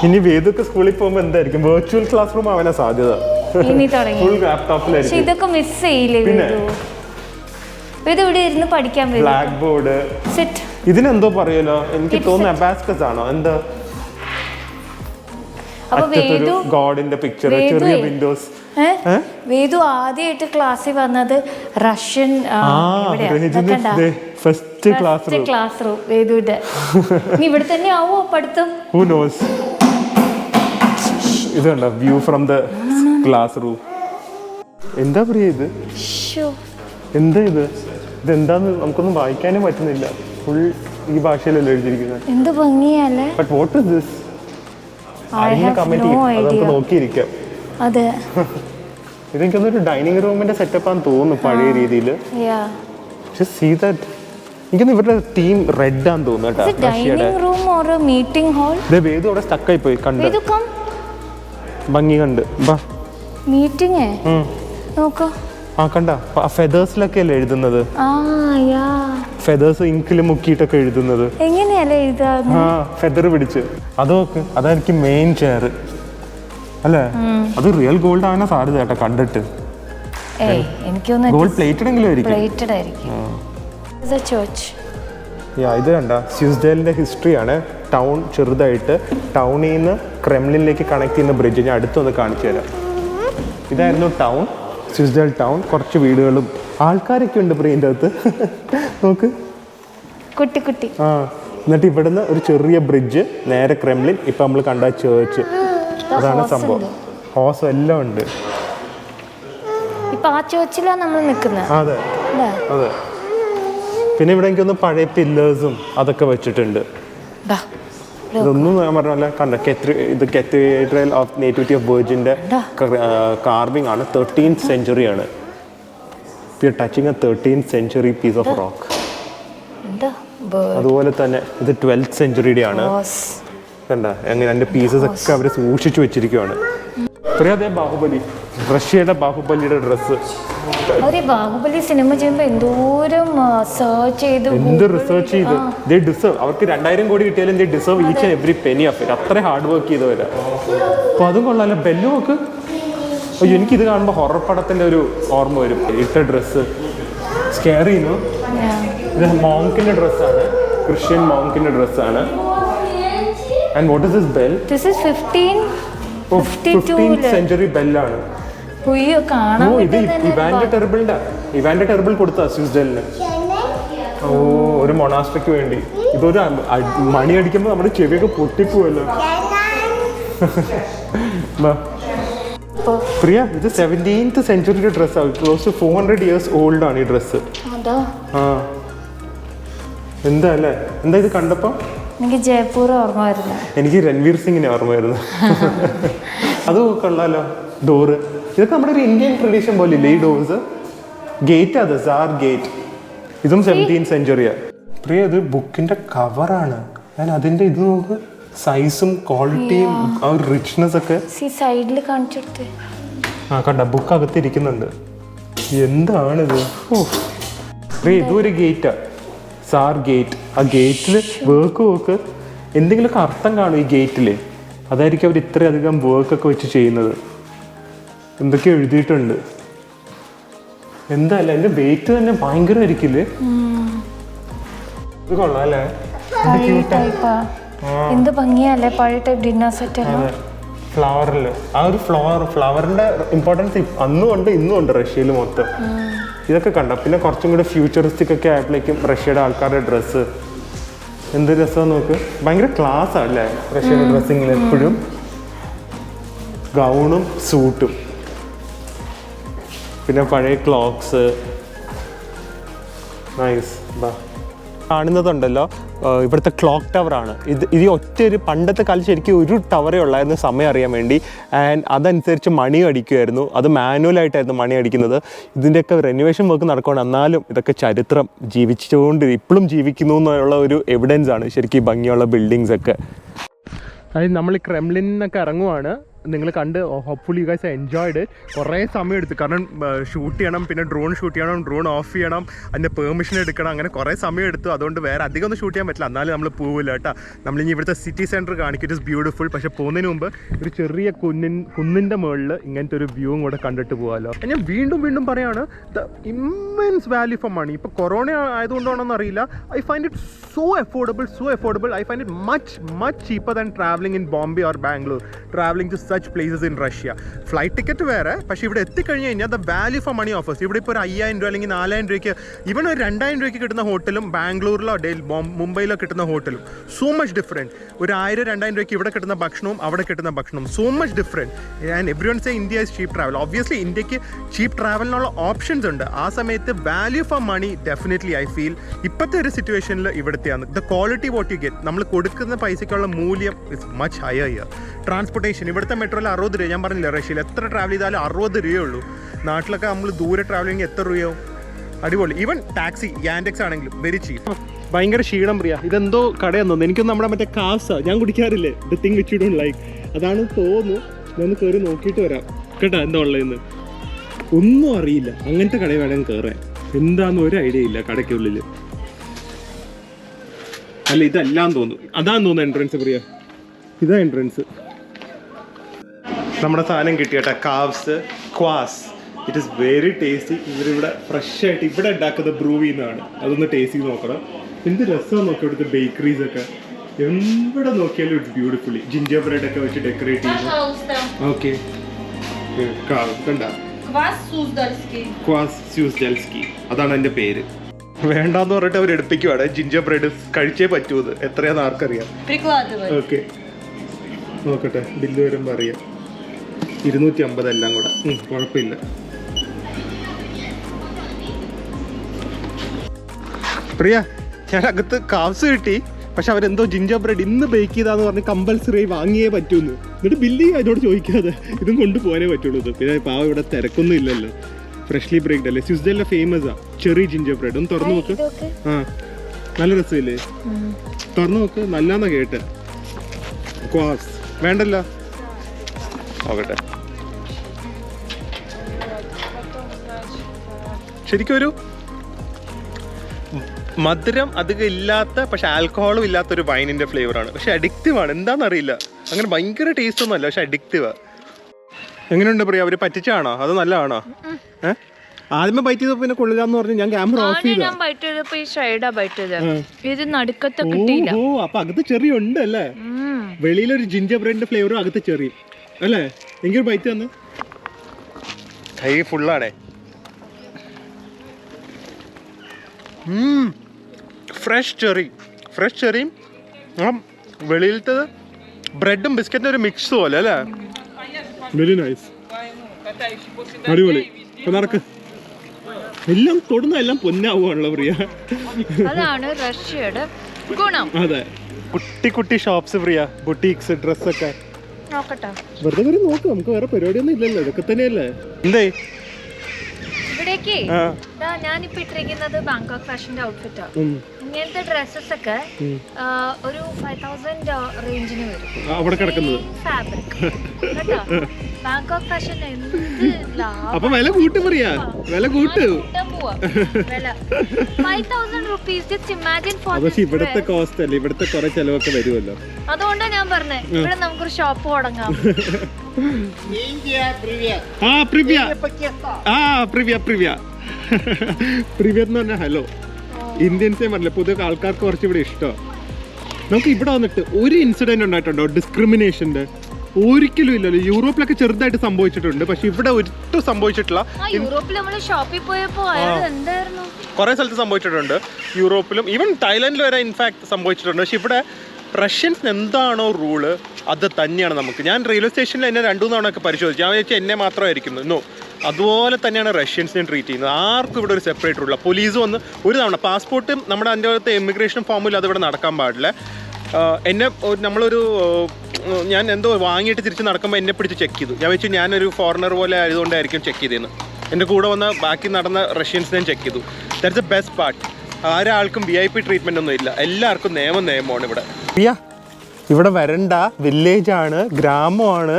ഇനി വേദൊക്കെ സ്കൂളിൽ പോകുമ്പോ എന്തായിരിക്കും? വെർച്വൽ ക്ലാസ് റൂം ആവാനാ സാധ്യത. ഫുൾ ലാപ്ടോപ്പിലായിരിക്കും. ഇതൊക്കെ മിസ് ചെയ്യില്ലേ ഇവിടെ ഇരുന്ന് പഠിക്കാൻ? Black board. ഇതിനെന്തോ പറയല്ലോ, എനിക്ക് തോന്നുന്നു അബാസ്കസ് ആണോ എന്താ? ഗോഡിന്റെ പിക്ചർ, ചെറിയ വിൻഡോസ്. വേദു ആദ്യമായിട്ട് ക്ലാസ്സിൽ വന്നത് റഷ്യൻ ഫസ്റ്റ് ക്ലാസ് റൂം വേദുവിന്റെ. ഇവിടെ തന്നെ ആവോ പഠിത്തം? Who knows? ഇത് കണ്ടോ view from the class room. എന്താ പറയാ ഇത്? എന്താ ഇത്? ഇതെന്താന്ന് നമുക്കൊന്നും വായിക്കാനും പറ്റുന്നില്ല. ഫുൾ ഈ ഭാഷയിലല്ലേ എഴുതിയിരിക്കുന്നത്. എന്ത് ഭംഗിയല്ലേ. But what is this? നമുക്ക് നോക്കിയിരിക്കാം. അതെ. ഇതെനിക്കൊന്നൊരു ഡൈനിങ് റൂമിന്റെ സെറ്റപ്പ് ആണെന്ന് തോന്നുന്നു, പഴയ രീതിയിൽ. എനിക്കൊന്ന് ഇവരുടെ തീം റെഡ് ആണെന്ന് തോന്നുന്നു കേട്ടോ. വേദു അവിടെ സ്റ്റക്കായി പോയി. കണ്ട് ഭംഗി കണ്ട് മീറ്റിംഗ് നോക്കോ. കണ്ട ഫെദേഴ്സിലൊക്കെ അല്ലേ എഴുതുന്നത്? ഫെദേഴ്സ് ഇങ്കില് മുക്കിയിട്ടൊക്കെ എഴുതുന്നത്. എങ്ങനെയല്ലേ ഫെദർ പിടിച്ച് അതൊക്കെ. അതായിരിക്കും മെയിൻ ചെയർ അല്ലേ? അത് റിയൽ ഗോൾഡ് ആവാനാ സാധ്യത കേട്ടോ കണ്ടിട്ട്. ഗോൾഡ് പ്ലേറ്റഡ് എങ്കിലും ഇത് കണ്ട സ്വിസ്ഡേലിന്റെ ഹിസ്റ്ററിയാണ്. ടൗൺ ചെറുതായിട്ട് ടൗണിൽ നിന്ന് ക്രെംലിനിലേക്ക് കണക്ട് ചെയ്യുന്ന ബ്രിഡ്ജ് ഞാൻ അടുത്തൊന്ന് കാണിച്ചു തരാം. ഇതായിരുന്നു ടൗൺ, സ്വിസ്ഡേൽ ടൗൺ. കുറച്ച് വീടുകളും ആൾക്കാരൊക്കെ ഉണ്ട് പ്രിയൻ്റെ അകത്ത്. നോക്ക് കുട്ടി കുട്ടി. എന്നിട്ട് ഇവിടുന്ന് ഒരു ചെറിയ ബ്രിഡ്ജ് നേരെ ക്രെംലിൻ. ഇപ്പൊ നമ്മൾ കണ്ട ചേർച്ച്, അതാണ് സംഭവം. ഹോസും എല്ലാം ഉണ്ട്. അതെ അതെ. പിന്നെ ഇവിടെ എനിക്കൊന്ന് പഴയ പില്ലേഴ്സും അതൊക്കെ വെച്ചിട്ടുണ്ട്. ഇതൊന്നും ഞാൻ പറഞ്ഞ കണ്ട ഇത് കത്തീഡ്രൽ ഓഫ് നേറ്റിവിറ്റി ഓഫ് വെർജിന്റെ കാർവിംഗ് ആണ്. 13th century ആണ്. Touching a 13th century piece of rock. അതുപോലെ തന്നെ ഇത് 12th century ആണ്. കണ്ട അങ്ങനെ അതിന്റെ പീസസ് ഒക്കെ അവർ സൂക്ഷിച്ചു വെച്ചിരിക്കുവാണ്. അതേ ബാഹുബലി, റഷ്യയുടെ ബാഹുബലിയുടെ ഡ്രസ്സ്. ബാഹുബലി സിനിമ ചെയ്യുമ്പോ എന്തോരം സെർച്ച് ചെയ്തു, എന്ത് റിസർച്ച് ചെയ്തു. They deserve. അവർക്ക് 2000 കോടി കിട്ടിയാലും they deserve each and every Penny of it. അത്ര ഹാർഡ് വർക്ക് ചെയ്തവരാ. അപ്പൊ അതും കൊള്ളാലോ. ബെല്ല് നോക്ക്. എനിക്കിത് കാണുമ്പോൾ ഹൊറർ പടത്തിന്റെ ഒരു ഓർമ്മ വരും. ഇട്ട ഡ്രസ്സ് സ്കെയറിന്നു. ഇത് മോങ്കിന്റെ ഡ്രസ്സാണ്, ക്രിസ്ത്യൻ മോങ്കിന്റെ ഡ്രസ്സാണ്. And what is this bell? This is 15th century ബെല്ലാണ്. ഇത് ഇവാന്റെ ടെർബിൾ കൊടുത്ത സ്വിസ്ഡേലിന്. ഒരു മൊണാസ്ട്രിക്ക് വേണ്ടി. ഇതൊരു മണി അടിക്കുമ്പോൾ നമ്മുടെ ചെവിയൊക്കെ പൊട്ടിപ്പോവല്ലോ. പ്രിയ, ഇത് 17th century ഡ്രസ്സാണ്. ക്ലോസ് ടു 400 years ഓൾഡ് ആണ് ഈ ഡ്രസ്സ്. എന്താ അല്ലേ? എന്താ ഇത് കണ്ടപ്പോ? എനിക്ക് ജയ്പൂർ ഓർമ്മ വരുന്നു. എനിക്ക് രൺവീർ സിംഗിനെ ഓർമ്മ വരുന്നു. അത് കൊള്ളാലോ. ഡോറ് ഇതൊക്കെ നമ്മുടെ ഒരു ഇന്ത്യൻ ട്രഡീഷൻ പോലെ ഇല്ലേ ഈ ഡോർസ്? ഗേറ്റ് അത് സാർ ഗേറ്റ്. ഇതും 17th century. പ്രിയ, ഇത് ബുക്കിന്റെ കവറാണ്. ഞാൻ അതിന്റെ ഇത് നോക്ക്, സൈസും ക്വാളിറ്റിയും ആ ഒരു റിച്ച്നെസ് ഒക്കെ. സൈഡിൽ കാണിച്ചെടുത്ത് കണ്ട ബുക്ക് അകത്തിരിക്കുന്നുണ്ട്. എന്താണിത്? പ്രിയ, ഇതൊരു ഗേറ്റാ, സാർ ഗേറ്റ്. ആ ഗേറ്റിൽ വർക്ക് എന്തെങ്കിലുമൊക്കെ അർത്ഥം കാണും ഈ ഗേറ്റിൽ. അതായിരിക്കും അവർ ഇത്രയധികം വർക്കൊക്കെ വെച്ച് ചെയ്യുന്നത്. എന്തൊക്കെയോ എഴുതിയിട്ടുണ്ട്. എന്താ അല്ല, എൻ്റെ വെയിറ്റ് തന്നെ ഭയങ്കരമായിരിക്കില്ലേ? ഇത് കൊള്ളാം അല്ലേ? പഴയ ടൈപ്പാ. എന്ത് ഭംഗിയല്ലേ പഴയ ടൈപ്പ് ഡിന്നർ സെറ്റ് എല്ലാം. ഫ്ലവറിൽ ആ ഒരു ഫ്ലവറിന്റെ ഇമ്പോർട്ടൻസ് അന്നും ഉണ്ട് ഇന്നും ഉണ്ട് റഷ്യയിൽ മൊത്തം. ഇതൊക്കെ കണ്ട പിന്നെ കുറച്ചും കൂടി ഫ്യൂച്ചറിസ്റ്റിക് ഒക്കെ ആയപ്പോഴേക്കും റഷ്യയുടെ ആൾക്കാരുടെ ഡ്രസ്സ് എന്ത് രസമാണ് നോക്ക്. ഭയങ്കര ക്ലാസ് ആണല്ലേ റഷ്യയുടെ ഡ്രസ്സിങ്ങിൽ എപ്പോഴും. ഗൗണും സൂട്ടും പിന്നെ പഴയ ക്ലോക്സ്. നൈസ്. കാണുന്നതുണ്ടല്ലോ ഇവിടുത്തെ ക്ലോക്ക് ടവറാണ് ഇത് ഒറ്റ ഒരു പണ്ടത്തെ കാലത്ത് ശരിക്കും ഒരു ടവറേ ഉള്ളായിരുന്നു സമയം അറിയാൻ വേണ്ടി. ആൻഡ് അതനുസരിച്ച് മണി അടിക്കുമായിരുന്നു. അത് മാനുവലായിട്ടായിരുന്നു മണി അടിക്കുന്നത്. ഇതിൻ്റെയൊക്കെ റെനോവേഷൻ വർക്ക് നടക്കുകയാണ്. എന്നാലും ഇതൊക്കെ ചരിത്രം ജീവിച്ചുകൊണ്ട് ഇപ്പോഴും ജീവിക്കുന്നു എന്നുള്ള ഒരു എവിഡൻസ് ആണ് ശരിക്കും ഈ ഭംഗിയുള്ള ബിൽഡിങ്സ് ഒക്കെ. അതായത് നമ്മൾ ക്രെംലിൻ എന്നൊക്കെ ഇറങ്ങുവാണ്. നിങ്ങൾ കണ്ട് ഹോപ്പ്ഫുള്ളി യു ഗൈസ് എൻജോയ്ഡ്. കുറേ സമയം എടുത്തു കാരണം ഷൂട്ട് ചെയ്യണം, പിന്നെ ഡ്രോൺ ഷൂട്ട് ചെയ്യണം, ഡ്രോൺ ഓഫ് ചെയ്യണം, അതിൻ്റെ പെർമിഷൻ എടുക്കണം, അങ്ങനെ കുറേ സമയം എടുത്തു. അതുകൊണ്ട് വേറെ അധികം ഒന്നും ഷൂട്ട് ചെയ്യാൻ പറ്റില്ല. എന്നാലും നമ്മൾ പോവില്ല കേട്ടോ. നമ്മളിനി ഇവിടുത്തെ സിറ്റി സെൻറ്റർ കാണിക്കും. It is beautiful. പക്ഷേ പോകുന്നതിന് മുമ്പ് ഒരു ചെറിയ കുന്നിൻ്റെ മുകളിൽ ഇങ്ങനത്തെ ഒരു വ്യൂവും കൂടെ കണ്ടിട്ട് പോകാമല്ലോ. ഞാൻ വീണ്ടും പറയാണ് the immense value for money. ഇപ്പോൾ കൊറോണ ആയതുകൊണ്ടാണെന്ന് അറിയില്ല. I find it so affordable. I find it much cheaper than travelling in Bombay or Bangalore, travelling to such places in Russia. Flight ticket വേറെ, പക്ഷേ ഇവിടെ എത്തിക്കഴിഞ്ഞ് കഴിഞ്ഞാൽ the value for money offers. ഇവിടെ ഇപ്പോൾ ഒരു 5000 രൂപ അല്ലെങ്കിൽ 4000 രൂപയ്ക്ക് ഈവൻ ഒരു 2000 രൂപയ്ക്ക് കിട്ടുന്ന ഹോട്ടലും ബാംഗ്ലൂരിലോ മുംബൈയിലോ കിട്ടുന്ന ഹോട്ടലും സോ മച്ച് ഡിഫറെൻറ്റ്. ഒരു 1000-2000 രൂപയ്ക്ക് ഇവിടെ കിട്ടുന്ന ഭക്ഷണവും അവിടെ കിട്ടുന്ന ഭക്ഷണവും so much different. And every one say India is cheap travel. Obviously ഇന്ത്യക്ക് ചീപ്പ് ട്രാവലിനുള്ള ഓപ്ഷൻസ് ഉണ്ട്. ആ സമയത്ത് value for money definitely I feel ഇപ്പോഴത്തെ ഒരു സിറ്റുവേഷനിൽ ഇവിടുത്തെയാണ്. The quality what you get, നമ്മൾ കൊടുക്കുന്ന പൈസയ്ക്കുള്ള മൂല്യം is much higher here. Transportation ഇവിടുത്തെ മെട്രോയിൽ 60 രൂപ. ഞാൻ പറഞ്ഞില്ല റഷ്യയിൽ എത്ര ട്രാവൽ ചെയ്താലും 60 രൂപയേ ഉള്ളൂ. നാട്ടിലൊക്കെ നമ്മൾ ദൂരെ ട്രാവൽ ചെയ്യുമെങ്കിൽ എത്ര രൂപയാവും? അടിപൊളി. ഈവൻ ടാക്സി യാൻഡെക്സ് ആണെങ്കിലും വെരി ചീപ്പ്. ഭയങ്കര ക്ഷീണം പ്രിയ. ഇതെന്തോ കടയെന്ന് തോന്നുന്നു. എനിക്കൊന്നും നമ്മുടെ മറ്റേ കാഫ്സാ ഞാൻ കുടിക്കാറില്ലേ, the thing which you don't like, അതാണ് തോന്നുന്നു. ഞാൻ കയറി നോക്കിയിട്ട് വരാം കേട്ടോ എന്താ ഉള്ളതെന്ന്. ഒന്നും അറിയില്ല. അങ്ങനത്തെ കടയിൽ വേണമെങ്കിൽ കയറാൻ. എന്താണെന്ന് ഒരു ഐഡിയ ഇല്ല കടയ്ക്കുള്ളിൽ. അല്ല ഇതെല്ലാം തോന്നുന്നു. അതാന്ന് തോന്നുന്നു എൻട്രൻസ് പ്രിയ. ഇതാ എൻട്രൻസ്. നമ്മുടെ സാധനം കിട്ടിയട്ടെ, kvass kvass. It is very tasty. ഇവരിവിടെ ഫ്രഷ് ആയിട്ട് ഇവിടെ ഉണ്ടാക്കുന്ന ബ്രൂവിൽ നിന്നാണ്. അതൊന്ന് ടേസ്റ്റ് ചെയ്ത് നോക്കണം. എന്ത് രസമാണ് നോക്കി ഇവിടുത്തെ ബേക്കറീസ് ഒക്കെ. എവിടെ നോക്കിയാലും ഇറ്റ്സ് ബ്യൂട്ടിഫുള്ളി ജിഞ്ചർ ബ്രെഡ് ഒക്കെ വെച്ച് ഡെക്കറേറ്റ് ചെയ്യുന്നു. ഓക്കെ കണ്ട ക്വാസ് സ്യൂസ്ഡൽസ്കി അതാണ് എൻ്റെ പേര്. വേണ്ടാന്ന് പറഞ്ഞിട്ട് അവർ എടുപ്പിക്കുവാണ്. ജിഞ്ചർ ബ്രെഡ് കഴിച്ചേ പറ്റൂത്. എത്രയാന്ന് ആർക്കറിയാം. ഓക്കെ നോക്കട്ടെ, ബില്ല് വരുമ്പോൾ അറിയാം. 250 എല്ലാം കൂടെ. കുഴപ്പമില്ല. പ്രിയ ഞാൻ അകത്ത് കാവ്സ് കിട്ടി. പക്ഷെ അവരെന്തോ ജിഞ്ചർ ബ്രെഡ് ഇന്ന് ബേക്ക് ചെയ്താന്ന് പറഞ്ഞ് കമ്പൽസറി വാങ്ങിയേ പറ്റൂന്ന്. എന്നിട്ട് ബില്ല് അതിനോട് ചോദിക്കാതെ ഇതും കൊണ്ടുപോകാനേ പറ്റുള്ളൂ. പിന്നെ പാവം ഇവിടെ തിരക്കൊന്നും ഇല്ലല്ലോ. ഫ്രഷ്ലി ബ്രേക്ഡ് അല്ലേ. സ്വിസ്ഡെല്ലാം ഫേമസാ ചെറി ജിഞ്ചർ ബ്രെഡ്. ഒന്ന് തുറന്നു നോക്ക്. ആ നല്ല രസമില്ലേ? തുറന്നു നോക്ക്. നല്ലാന്നാ കേട്ടെ. ക്വാസ് വേണ്ടല്ലോ. നോക്കട്ടെ. ശരിക്കും ഒരു മധുരം അധികം ഇല്ലാത്ത പക്ഷെ ആൽക്കഹോളും ഇല്ലാത്തൊരു വൈനിൻ്റെ ഫ്ലേവറാണ്. പക്ഷെ അഡിക്റ്റീവാണ്. എന്താണെന്നറിയില്ല. അങ്ങനെ ഭയങ്കര ടേസ്റ്റ് ഒന്നും അല്ല, പക്ഷെ അഡിക്റ്റീവാണ്. എങ്ങനെയുണ്ട് പ്രിയ? അവർ പറ്റിച്ചാണോ അതോ നല്ലതാണോ? ആദ്യമേ ബൈറ്റ് ചെയ്തപ്പോ പിന്നെ കൊള്ളില്ലാന്ന് പറഞ്ഞു. ഞാൻ ക്യാമറ ഓഫ് ചെയ്തു. ഓ അപ്പൊ അകത്ത് ചെറിയ ഉണ്ട് അല്ലേ? വെളിയിലൊരു ജിഞ്ചർ ബ്രെഡിന്റെ ഫ്ലേവറും അകത്ത് ചെറിയും അല്ലേ? എനിക്കൊരു ബൈറ്റ് തന്ന്. കൈ ഫുള്ളാണേ. ഫ്രഷ് ചെറിയും വെളിയിലത്തത് ബ്രെഡും ബിസ്ക്കറ്റിന്റെ ഒരു മിക്സ് പോലെ അല്ലേ? Very nice. അടിപൊളി. നടക്ക്. എല്ലാം തൊടുന്ന എല്ലാം പൊന്നാവുകയാണല്ലോ പ്രിയ. അതാണ് റഷ്യയുടെ ഗുണം. അതെ, കുട്ടി കുട്ടി ഷോപ്സ് പ്രിയ, ബുട്ടീക്സ്, ഡ്രസ്സൊക്കെ. വെറുതെ വരെ നോക്ക്. നമുക്ക് വേറെ പരിപാടിയൊന്നും ഇല്ലല്ലോ. ഇതൊക്കെ തന്നെയല്ലേ. എന്തേ ഇവിടേക്ക് ഞാനിപ്പോ ഇട്ടിരിക്കുന്നത് ബാങ്കോക്ക് ഫാഷന്റെ ഔട്ട്ഫിറ്റാ. ഇങ്ങനത്തെ ഡ്രസ്സസ് ഒക്കെ ഒരു 5000 റേഞ്ചിന് വരും. അവിടെ കിടക്കുന്നത് ഫാബ്രിക് കേട്ടോ. ബാങ്കോക്ക് ഫാഷൻ എന്ത് അപ്പൊ വില കൂട്ട് പറയാ. വില കൂട്ട് 5000 rupees. Just imagine for this. ഇവിടത്തെ കോസ്റ്റ് അല്ലേ, ഇവിടത്തെ കുറെ ചെലവൊക്കെ വരുമല്ലോ. അതുകൊണ്ടാണ് ഞാൻ പറഞ്ഞേ ഇവിടെ നമുക്കൊരു ഷോപ്പ് തുടങ്ങാം. പ്രിവ്യ എന്ന് പറഞ്ഞ ഹലോ. ഇന്ത്യൻസേ പറഞ്ഞില്ല, പൊതുവെ ആൾക്കാർക്ക് കുറച്ച് ഇവിടെ ഇഷ്ടമാണ്. നമുക്ക് ഇവിടെ വന്നിട്ട് ഒരു ഇൻസിഡന്റ് ഉണ്ടായിട്ടുണ്ടോ ഡിസ്ക്രിമിനേഷന്റെ? ഒരിക്കലും ഇല്ലല്ലോ. യൂറോപ്പിലൊക്കെ ചെറുതായിട്ട് സംഭവിച്ചിട്ടുണ്ട്, പക്ഷെ ഇവിടെ ഒട്ടും സംഭവിച്ചിട്ടില്ല. കുറെ സ്ഥലത്ത് സംഭവിച്ചിട്ടുണ്ട്, യൂറോപ്പിലും ഈവൻ തായ്ലാൻഡിൽ വരെ ഇൻഫാക്ട് സംഭവിച്ചിട്ടുണ്ട്. പക്ഷെ ഇവിടെ റഷ്യൻസിന് എന്താണോ റൂള് അത് തന്നെയാണ് നമുക്ക്. ഞാൻ റെയിൽവേ സ്റ്റേഷനിൽ എന്നെ 2-3 തവണയൊക്കെ പരിശോധിച്ചു. ഞാൻ വിചാരിച്ചാൽ എന്നെ മാത്രമായിരിക്കുന്നു. നോ, അതുപോലെ തന്നെയാണ് റഷ്യൻസിനെ ട്രീറ്റ് ചെയ്യുന്നത്. ആർക്കും ഇവിടെ ഒരു സെപ്പറേറ്റ് റൂളാണ്. പോലീസ് വന്ന് ഒരു തവണ പാസ്പോർട്ടും നമ്മുടെ അതിൻ്റെ അകത്ത് എമിഗ്രേഷൻ ഫോമിൽ അതിവിടെ നടക്കാൻ പാടില്ല. എന്നെ നമ്മളൊരു ഞാൻ എന്തോ വാങ്ങിയിട്ട് തിരിച്ച് നടക്കുമ്പോൾ എന്നെ പിടിച്ച് ചെക്ക് ചെയ്തു. ഞാൻ വെച്ചു ഞാനൊരു ഫോറിനർ പോലെ ആയതുകൊണ്ടായിരിക്കും ചെക്ക് ചെയ്തതെന്ന്. എൻ്റെ കൂടെ വന്ന ബാക്കി നടന്ന റഷ്യൻസിനെയും ചെക്ക് ചെയ്തു. That's a best part. ആരാൾക്കും VIP ട്രീറ്റ്മെൻ്റ് ഒന്നും ഇല്ല, എല്ലാവർക്കും നിയമമാണ് ഇവിടെ. ഇവിടെ വരണ്ട വില്ലേജാണ്, ഗ്രാമമാണ്.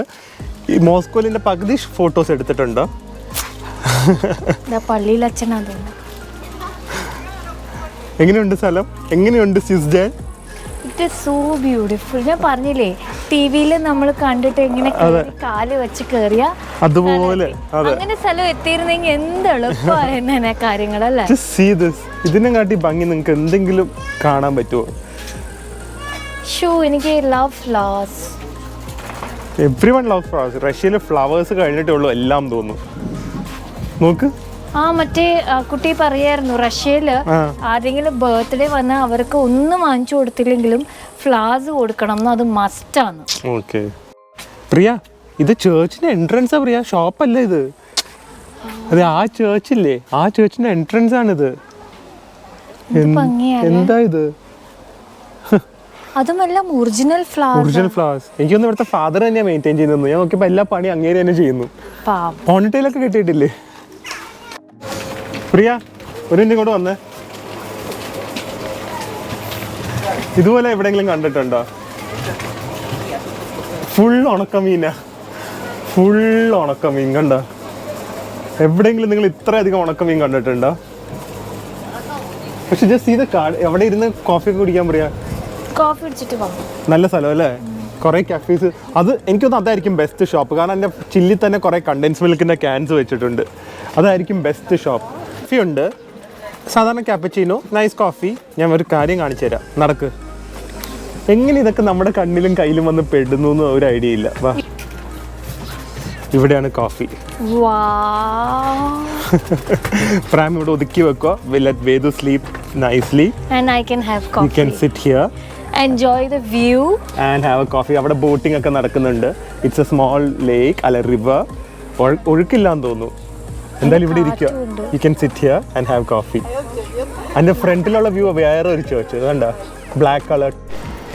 ഈ മോസ്കോലിൻ്റെ പകുതി ഫോട്ടോസ് എടുത്തിട്ടുണ്ടോ? എങ്ങനെയുണ്ട് സ്ഥലം? എങ്ങനെയുണ്ട് Switzerland? It is so beautiful. ഞാൻ പറഞ്ഞില്ലേ, ടിവിയിൽ നമ്മൾ കണ്ടിട്ട് എങ്ങനെ കാല് വെച്ച് കയറിയ അതുപോലെ അങ്ങനെ സ്ഥലം എത്തിയിരുന്നെങ്കിൽ എന്ത് എളുപ്പമായിരുന്നെ കാര്യങ്ങളല്ലേ. ഇതിനെ കാട്ടി ഭംഗി നിങ്ങൾക്ക് എന്തെങ്കിലും കാണാൻ പറ്റുമോ? എനിക്ക് love flowers. Everyone love flowers. റഷ്യയിലെ ഫ്ലവേഴ്സ് കഴിഞ്ഞിട്ടേ ഉള്ളൂ എല്ലാം തോന്നുന്നു. നോക്ക്, മറ്റേ കുട്ടി പറയായിരുന്നു റഷ്യയില് ആരെങ്കിലും ബർത്ത്ഡേ വന്നാൽ അവർക്ക് ഒന്നും വാങ്ങിച്ചു കൊടുത്തില്ലെങ്കിലും ഫ്ലവേഴ്സ് കൊടുക്കണം എന്ന്, അത് മസ്റ്റാണ്. ഓക്കെ പ്രിയ, ഇത് ചേർച്ചിന്റെ എൻട്രൻസാ പ്രിയ, ഷോപ്പല്ല ഇത്. അതെ, ആ ചേർച്ചില്ലേ, ആ ചേർച്ചിന്റെ എൻട്രൻസ് ആണിത്. എന്താ ഇത്? അതുമെല്ലാം ഒറിജിനൽ ഫ്ലവേഴ്സ്. എനിക്കൊന്നും ഇവിടുത്തെ ഫാദർ തന്നെയാണ് മെയിൻറ്റെയിൻ ചെയ്യുന്നത്. ഞാൻ നോക്കിയപ്പോൾ എല്ലാ പണി അങ്ങേര് തന്നെ ചെയ്യുന്നു. പോണിറ്റെയിലൊക്കെ കിട്ടിയിട്ടില്ലേ പ്രിയ? ഒരു മിനിറ്റ് കൂടെ വന്നേ. ഇതുപോലെ എവിടെയെങ്കിലും കണ്ടിട്ടുണ്ടോ? ഫുൾ ഉണക്കമീനാ, ഫുൾ ഉണക്കമീൻ. കണ്ടോ? എവിടെയെങ്കിലും നിങ്ങൾ ഇത്രയധികം ഉണക്കമീൻ കണ്ടിട്ടുണ്ടോ? പക്ഷെ ജസ്റ്റ് ഇത് എവിടെ ഇരുന്ന് കോഫി ഒക്കെ കുടിക്കാൻ പറയാ, കോഫി കുടിച്ചിട്ട് നല്ല സ്ഥലം അല്ലേ? കുറേ കഫേസ്. അത് എനിക്കൊന്നും അതായിരിക്കും ബെസ്റ്റ് ഷോപ്പ്. കാരണം എൻ്റെ ചില്ലിൽ തന്നെ കുറേ കണ്ടൻസ് മിൽക്കിൻ്റെ ക്യാൻസ് വെച്ചിട്ടുണ്ട്. അതായിരിക്കും ബെസ്റ്റ് ഷോപ്പ്. കോഫി ഉണ്ട്, സാധാരണ ക്യാപ്പച്ചീനോ, നൈസ് കോഫി. ഞാൻ ഒരു കാര്യം കാണിച്ചു തരാം, നടക്ക്. എങ്ങനെ ഇതൊക്കെ നമ്മുടെ കണ്ണിലും കയ്യിലും വന്ന് പെടുന്നു എന്ന് ഒരു ഐഡിയ ഇല്ല. വാ, ഇവിടെയാണ് കോഫി. പ്രാം ഇവിടെ ഒതുക്കി വെക്കുക. Let Vedu sleep nicely and I can have coffee. You can sit here, enjoy the view and have a coffee. അവിടെ ബോട്ടിംഗ് ഒക്കെ നടക്കുന്നുണ്ട്. It's a small lake, അല്ല റിവർ. ഒഴുക്കില്ലാന്ന് തോന്നുന്നു. എന്തായാലും ഇവിടെ ഇരിക്കുക. You can sit here and have coffee. അതിൻ്റെ ഫ്രണ്ടിലുള്ള view വേറെ ഒരു ചേർച്ച് കണ്ട, ബ്ലാക്ക് കളർ.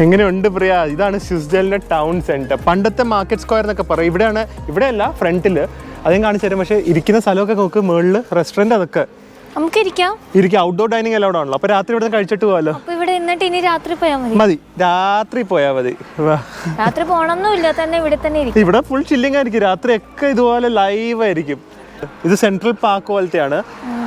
എങ്ങനെയുണ്ട് പ്രിയ? ഇതാണ് സ്വിറ്റ്സർലൻഡിന്റെ ടൗൺ സെന്റർ. പണ്ടത്തെ മാർക്കറ്റ് സ്ക്വയർ എന്നൊക്കെ പറയും. ഇവിടെയാണ്, ഇവിടെയല്ല ഫ്രണ്ടില്. അതും കാണിച്ചു തരാം. പക്ഷേ ഇരിക്കുന്ന സ്ഥലമൊക്കെ നോക്ക്, മുകളിൽ റെസ്റ്റോറൻറ്റ് അതൊക്കെ നമുക്ക് ഇരിക്കാം. ഔട്ട്ഡോർ ഡൈനിങ് എല്ലാം ആണല്ലോ. അപ്പൊ രാത്രി ഇവിടെ കഴിച്ചിട്ട് പോകാലോ. ഇവിടെ എന്നിട്ട് ഇനി രാത്രി പോയാൽ മതി. രാത്രി പോയാൽ മതി. രാത്രി പോകണമെന്നില്ല, തന്നെ ഇവിടെ തന്നെ ഇരിക്കും. ഇവിടെ ഫുൾ ചില്ലിങ് ആയിരിക്കും. രാത്രി ഒക്കെ ഇതുപോലെ ലൈവ് ആയിരിക്കും. ഇത് സെൻട്രൽ പാർക്ക് പോലത്തെയാണ്,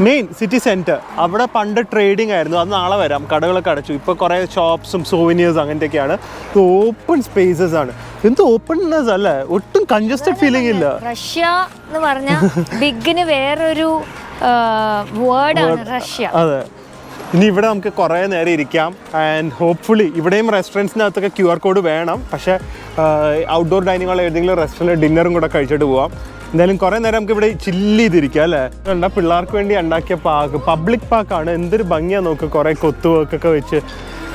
മെയിൻ സിറ്റി സെന്റർ. അവിടെ പണ്ട് ട്രേഡിംഗ് ആയിരുന്നു. അത് നാളെ വരാം, കടകളൊക്കെ അടച്ചു. ഇപ്പൊ കുറെ ഷോപ്സും സോവിനിയേഴ്സ് അങ്ങനത്തെയൊക്കെയാണ്. ഇത് ഓപ്പൺ സ്പേസസ് ആണ്. എന്ത് ഓപ്പൺനെസ് അല്ലേ, ഒട്ടും കൺജസ്റ്റഡ് ഫീലിംഗ് ഇല്ല. റഷ്യ എന്ന് പറഞ്ഞാൽ ബിഗിന് വേറൊരു വേർഡാണ് റഷ്യ. അതെ. ഇനി ഇവിടെ നമുക്ക് കുറേ നേരം ഇരിക്കാം. ആൻഡ് ഹോപ്പ്ഫുള്ളി ഇവിടെയും റെസ്റ്റോറൻറ്റ്സിനകത്തൊക്കെ QR കോഡ് വേണം. പക്ഷേ ഔട്ട്ഡോർ ഡൈനിങ്ങുള്ള ഏതെങ്കിലും റെസ്റ്റോറൻറ്റ് ഡിന്നറും കൂടെ കഴിച്ചിട്ട് പോവാം. എന്തായാലും കുറേ നേരം നമുക്ക് ഇവിടെ ചില്ല് ചെയ്തിരിക്കാം അല്ലേ. കണ്ടാൽ പിള്ളേർക്ക് വേണ്ടി ഉണ്ടാക്കിയ പാർക്ക്, പബ്ലിക് പാർക്കാണ്. എന്തൊരു ഭംഗിയാണ് നോക്ക്, കുറേ കൊത്തു വർക്കൊക്കെ വെച്ച്.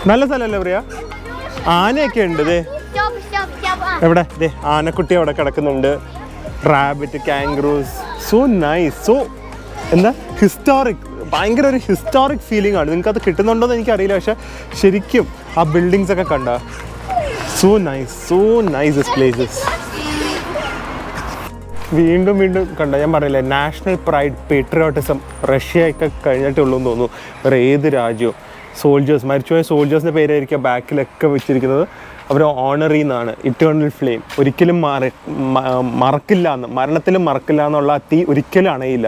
നല്ല സ്ഥലമല്ലേ പറയാ. ആനയൊക്കെ ഉണ്ട്. ദേ എവിടെ, ദേ ആനക്കുട്ടി അവിടെ കിടക്കുന്നുണ്ട്. Rabbit, kangaroos. So nice. So എന്താ ഹിസ്റ്റോറിക്, ഭയങ്കര ഒരു ഹിസ്റ്റോറിക് ഫീലിംഗ് ആണ്. നിങ്ങൾക്ക് അത് കിട്ടുന്നുണ്ടോ എന്ന് എനിക്കറിയില്ല. പക്ഷെ ശരിക്കും ആ ബിൽഡിങ്സ് ഒക്കെ കണ്ട സോ നൈസ് ദിസ് പ്ലേസസ്. വീണ്ടും കണ്ട, ഞാൻ പറഞ്ഞില്ലേ, നാഷണൽ പ്രൈഡ്, പേട്രിയോട്ടിസം റഷ്യയൊക്കെ കഴിഞ്ഞിട്ടുള്ളൂ എന്ന് തോന്നുന്നു. വേറെ ഏത് രാജ്യവും സോൾജേഴ്സ്, മരിച്ചുപോയ സോൾജേഴ്സിൻ്റെ പേരായിരിക്കും ബാക്കിലൊക്കെ വെച്ചിരിക്കുന്നത്. അവർ ഓണർ ചെയ്യുന്നതാണ്. ഇറ്റേണൽ ഫ്ലെയിം, ഒരിക്കലും മറക്കില്ല എന്ന്, മരണത്തിലും മറക്കില്ല എന്നുള്ള തീ ഒരിക്കലും അണയില്ല.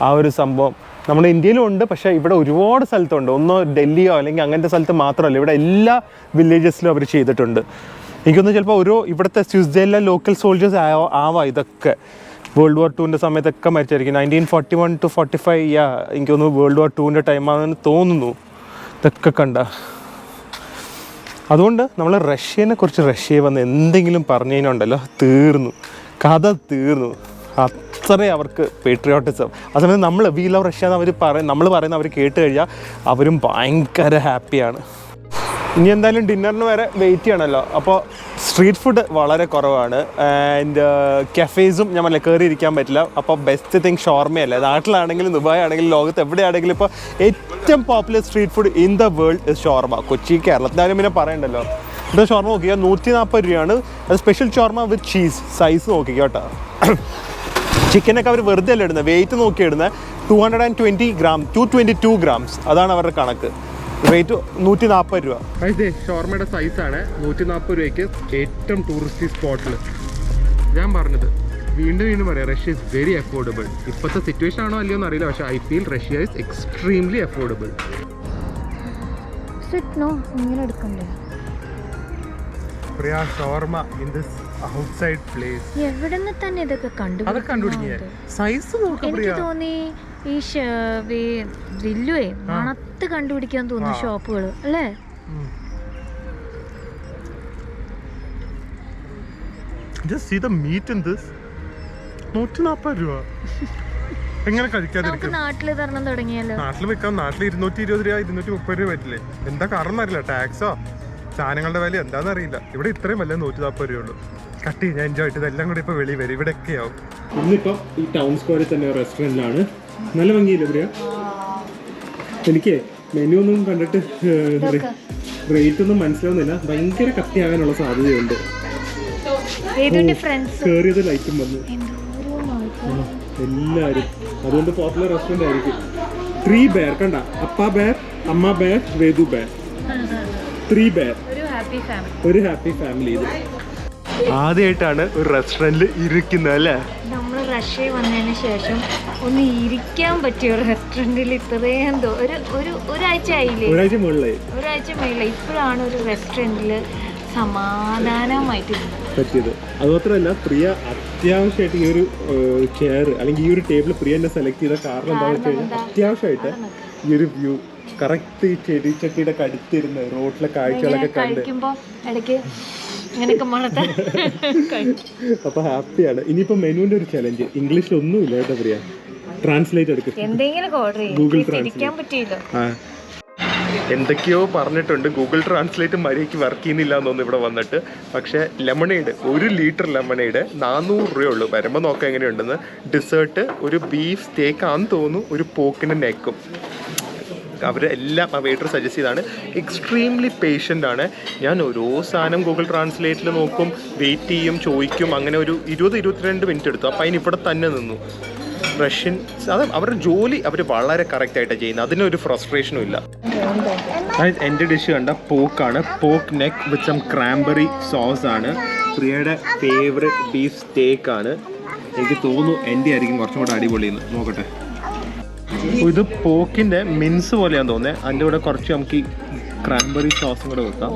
ആ ഒരു സംഭവം നമ്മുടെ ഇന്ത്യയിലും ഉണ്ട്. പക്ഷേ ഇവിടെ ഒരുപാട് സ്ഥലത്തുണ്ട്. ഒന്നോ ഡൽഹിയോ അല്ലെങ്കിൽ അങ്ങനത്തെ സ്ഥലത്ത് മാത്രമല്ല, ഇവിടെ എല്ലാ വില്ലേജസിലും അവർ ചെയ്തിട്ടുണ്ട്. എനിക്കൊന്ന് ചിലപ്പോൾ ഇവിടുത്തെ സ്വിറ്റ്സർലൻഡിലെ ലോക്കൽ സോൾജേഴ്സ് ആവാം ഇതൊക്കെ. വേൾഡ് വാർ 2 സമയത്തൊക്കെ മരിച്ചായിരിക്കും. 1941 to 45 എനിക്കൊന്ന് വേൾഡ് വാർ 2 ടൈമാണെന്ന് തോന്നുന്നു. ഇതൊക്കെ കണ്ട. അതുകൊണ്ട് നമ്മൾ റഷ്യനെ കുറിച്ച് റഷ്യയിൽ വന്ന് എന്തെങ്കിലും പറഞ്ഞു കഴിഞ്ഞുണ്ടല്ലോ തീർന്നു, കഥ തീർന്നു. അത്രയും അവർക്ക് പേട്രിയോട്ടിസം. ആ സമയത്ത് നമ്മൾ വി ലവ് റഷ്യ എന്ന് നമ്മൾ പറയുന്ന അവർ കേട്ട് കഴിഞ്ഞാൽ അവരും ഭയങ്കര ഹാപ്പിയാണ്. ഇനി എന്തായാലും ഡിന്നറിന് വരെ വെയിറ്റ് ചെയ്യണമല്ലോ. അപ്പോൾ സ്ട്രീറ്റ് ഫുഡ് വളരെ കുറവാണ്. ആൻഡ് കഫേസും ഞാൻ പറഞ്ഞില്ല കയറിയിരിക്കാൻ പറ്റില്ല. അപ്പോൾ ബെസ്റ്റ് തിങ് ഷോർമയല്ലേ. നാട്ടിലാണെങ്കിലും ദുബായ് ആണെങ്കിലും ലോകത്ത് എവിടെയാണെങ്കിലും ഇപ്പോൾ ഏറ്റവും popular street food in the world is shawarma. Kochi കേരളത്തിലായാലും പിന്നെ പറയണ്ടല്ലോ. ഇവിടെ ഷോർമ നോക്കിയാൽ 140 രൂപയാണ്. അത് special shawarma with cheese. Size നോക്കിക്കോ കേട്ടോ. ചിക്കനൊക്കെ അവർ വെറുതെ അല്ല ഇടുന്നത്, വെയിറ്റ് നോക്കി ഇടുന്നത്. 220 ഗ്രാം 222 ഗ്രാംസ് അതാണ് അവരുടെ കണക്ക്. റേറ്റ് 140 രൂപ. ഇതേ ഷോർമയുടെ സൈസാണ്. 140 രൂപയ്ക്ക് ഏറ്റവും ടൂറിസ്റ്റ് സ്പോട്ടിൽ. ഞാൻ പറഞ്ഞത് വീണ്ടും പറയാം, റഷ്യ ഇസ് വെരി അഫോർഡബിൾ. ഇപ്പോഴത്തെ സിറ്റുവേഷൻ ആണോ അല്ലയോ എന്ന് അറിയില്ല, പക്ഷേ I feel Russia is extremely affordable. Shawarma in this outside place. എവിടെന്ന് തന്നെ ഇതൊക്കെ കണ്ടുപിടിക്കുക. സൈസ് എനിക്ക് തോന്നി ഈ വില്ലുവേ മണത്ത് കണ്ടുപിടിക്കാൻ തോന്നുന്നു ഷോപ്പുകൾ അല്ലേ. Just see the meat in this. 140 രൂപ. എങ്ങനെ കഴിക്കാതിരിക്കും? നാട്ടില് തരണം തുടങ്ങിയല്ലോ. നാട്ടിൽ വെക്കാം. നാട്ടിൽ 220 രൂപ 230 രൂപ പറ്റില്ലേ? എന്താ കാരണം അറിയില്ല, ടാക്സോ സാധനങ്ങളുടെ വില എന്താണെന്ന് അറിയില്ല. ഇവിടെ ഇത്രയും വല്ല 140 രൂപയുള്ളൂ. കട്ടി ഞാൻ എൻജോയ് ചെയ്ത് ഇതെല്ലാം കൂടി ഇപ്പോൾ വെളി വരും. ഇവിടെയൊക്കെ ആവും. ഇന്നിപ്പോൾ ഈ ടൗൺ സ്ക്വയറിൽ തന്നെ റെസ്റ്റോറൻറ്റിലാണ്. നല്ല ഭംഗിയില്ല പ്രിയ. എനിക്ക് മെനു ഒന്നും കണ്ടിട്ട് റേറ്റ് ഒന്നും മനസ്സിലാവുന്നില്ല. ഭയങ്കര കത്തിയാകാനുള്ള സാധ്യതയുണ്ട്. കേറിയത് ലൈറ്റും വന്നു എല്ലാവരും. അതുകൊണ്ട് പോപ്പുലർ റെസ്റ്റോറൻറ്റ് ആയിരിക്കും. 3 ബെയർ കണ്ട, അപ്പ ബെയർ, അമ്മ ബെയർ, വേദു ബെയർ. 3 ബെയർ. ഒരു ഹാപ്പി ഫാമിലി. ഇത് ആദ്യമായിട്ടാണ് ഒരു റെസ്റ്റോറൻറ്റിൽ ഇരിക്കുന്നത് അല്ലേ? നമ്മൾ റഷ്യ വന്നതിന് ശേഷം ഒന്ന് ഇരിക്കാൻ പറ്റിയ ഒരു റെസ്റ്റോറൻറ്റിൽ ഇത്രയും ഒരാഴ്ച ആയില്ലേ? ഒരാഴ്ച മുകളിലായി. ഇപ്പോഴാണ് ഒരു റെസ്റ്റോറൻറ്റിൽ സമാധാനമായിട്ട് പറ്റിയത്. അതുമാത്രമല്ല, പ്രിയ അത്യാവശ്യമായിട്ട് ഈ ഒരു ചെയർ അല്ലെങ്കിൽ ഈ ഒരു ടേബിൾ പ്രിയ എന്നെ സെലക്ട് ചെയ്ത കാരണം എന്താണെന്ന് വെച്ച് കഴിഞ്ഞാൽ അത്യാവശ്യമായിട്ട് ഈ ഒരു വ്യൂ കറക്റ്റ് ഈ ചെടിച്ചട്ടിയുടെ കടുത്തിരുന്ന് റോഡിലെ കാഴ്ചകളൊക്കെ കണ്ട് അപ്പൊ ഹാപ്പിയാണ്. ഇനിയിപ്പോ മെനുവിന്റെ ഒരു ചലഞ്ച് ഇംഗ്ലീഷിൽ ഒന്നുമില്ല കേട്ടോ പ്രിയ. ട്രാൻസ്ലേറ്റ് എടുക്കും. Google translate. എന്തൊക്കെയോ പറഞ്ഞിട്ടുണ്ട്. ഗൂഗിൾ ട്രാൻസ്ലേറ്റ് മര്യാദയ്ക്ക് വർക്ക് ചെയ്യുന്നില്ല എന്നൊന്നും ഇവിടെ വന്നിട്ട്. പക്ഷേ ലെമണേഡ്, 1 ലിറ്റർ ലെമണേഡ് 400 രൂപയുള്ളൂ. വരുമ്പോൾ നോക്കാം എങ്ങനെയുണ്ടെന്ന്. ഡിസേർട്ട് ഒരു ബീഫ് സ്റ്റേക്ക് ആണെന്ന് തോന്നുന്നു, ഒരു പോക്കിൻ്റെ നെക്കും. അവരെല്ലാം ആ വെയിറ്റർ സജസ്റ്റ് ചെയ്താണ്. എക്സ്ട്രീംലി പേഷ്യൻ്റ് ആണ്. ഞാൻ ഓരോ സാധനം ഗൂഗിൾ ട്രാൻസ്ലേറ്റിൽ നോക്കും, വെയിറ്റ് ചെയ്യും, ചോദിക്കും. അങ്ങനെ ഒരു 20-22 മിനിറ്റ് എടുത്തു. അപ്പോൾ അതിന് ഇവിടെ തന്നെ നിന്നു. റഷ്യൻ അത് അവരുടെ ജോലി അവർ വളരെ കറക്റ്റായിട്ടാണ് ചെയ്യുന്നത്. അതിനൊരു ഫ്രസ്ട്രേഷനും ഇല്ല. എൻ്റെ ഡിഷ് കണ്ട പോക്കാണ്. പോക്ക് നെക്ക് വിത്ത് സം ക്രാംബെറി സോസ് ആണ്. പ്രിയയുടെ ഫേവറേറ്റ് ബീഫ് സ്റ്റേക്ക് ആണ്. എനിക്ക് തോന്നുന്നു എൻ്റെ ആയിരിക്കും കുറച്ചും കൂടെ അടിപൊളിയെന്ന്. നോക്കട്ടെ. ഇത് പോക്കിൻ്റെ മിൻസ് പോലെയാന്ന് തോന്നുന്നത്. അതിൻ്റെ കൂടെ കുറച്ച് നമുക്ക് ഈ ക്രാംബെറി സോസും കൂടെ വെക്കാം.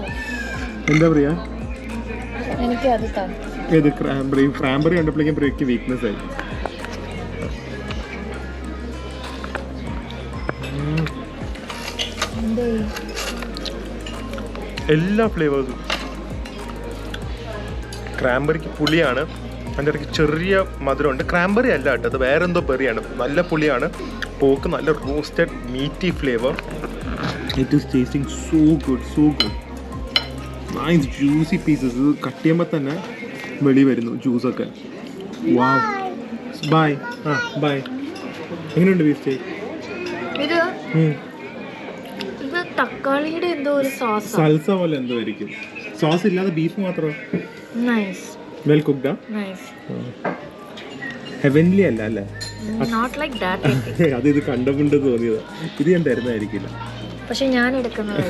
എന്താ പ്രിയ? ഏത് ക്രാംബെറി കണ്ടപ്പോഴേക്കും പ്രിയക്ക് വീക്ക്നെസ് ആയി. എല്ലാ ഫ്ലേവേഴ്സും. ക്രാംബെറിക്ക് പുളിയാണ്, അതിൻ്റെ ഇടയ്ക്ക് ചെറിയ മധുരമുണ്ട്. ക്രാംബെറി അല്ല കേട്ടോ, അത് വേറെ എന്തോ ബെറിയാണ്. നല്ല പുളിയാണ്. പോക്ക് നല്ല roasted meaty flavour. It is tasting so good, so good. Nice juicy pieces. ഇത് കട്ട് ചെയ്യുമ്പോൾ തന്നെ വെളി വരുന്നു ജ്യൂസൊക്കെ. വാവ്. ബൈ. ബൈ. എങ്ങനെയുണ്ട് ബീഫ് സ്റ്റേക്ക്? തക്കാളിയുടെ എന്തോ ഒരു സോസ്, സൽസ പോലെ എന്തോ ആയിരിക്കും. സോസ് ഇല്ലാതെ ബീഫ് മാത്രം. Well cooked. ഹെവൻലി അല്ല അല്ലേ? അത് ഇത് കണ്ടമുണ്ട് തോന്നിയത്. ഇത് ഞാൻ തരുന്നതായിരിക്കില്ല. പക്ഷെ ഞാൻ എടുക്കുന്നത്.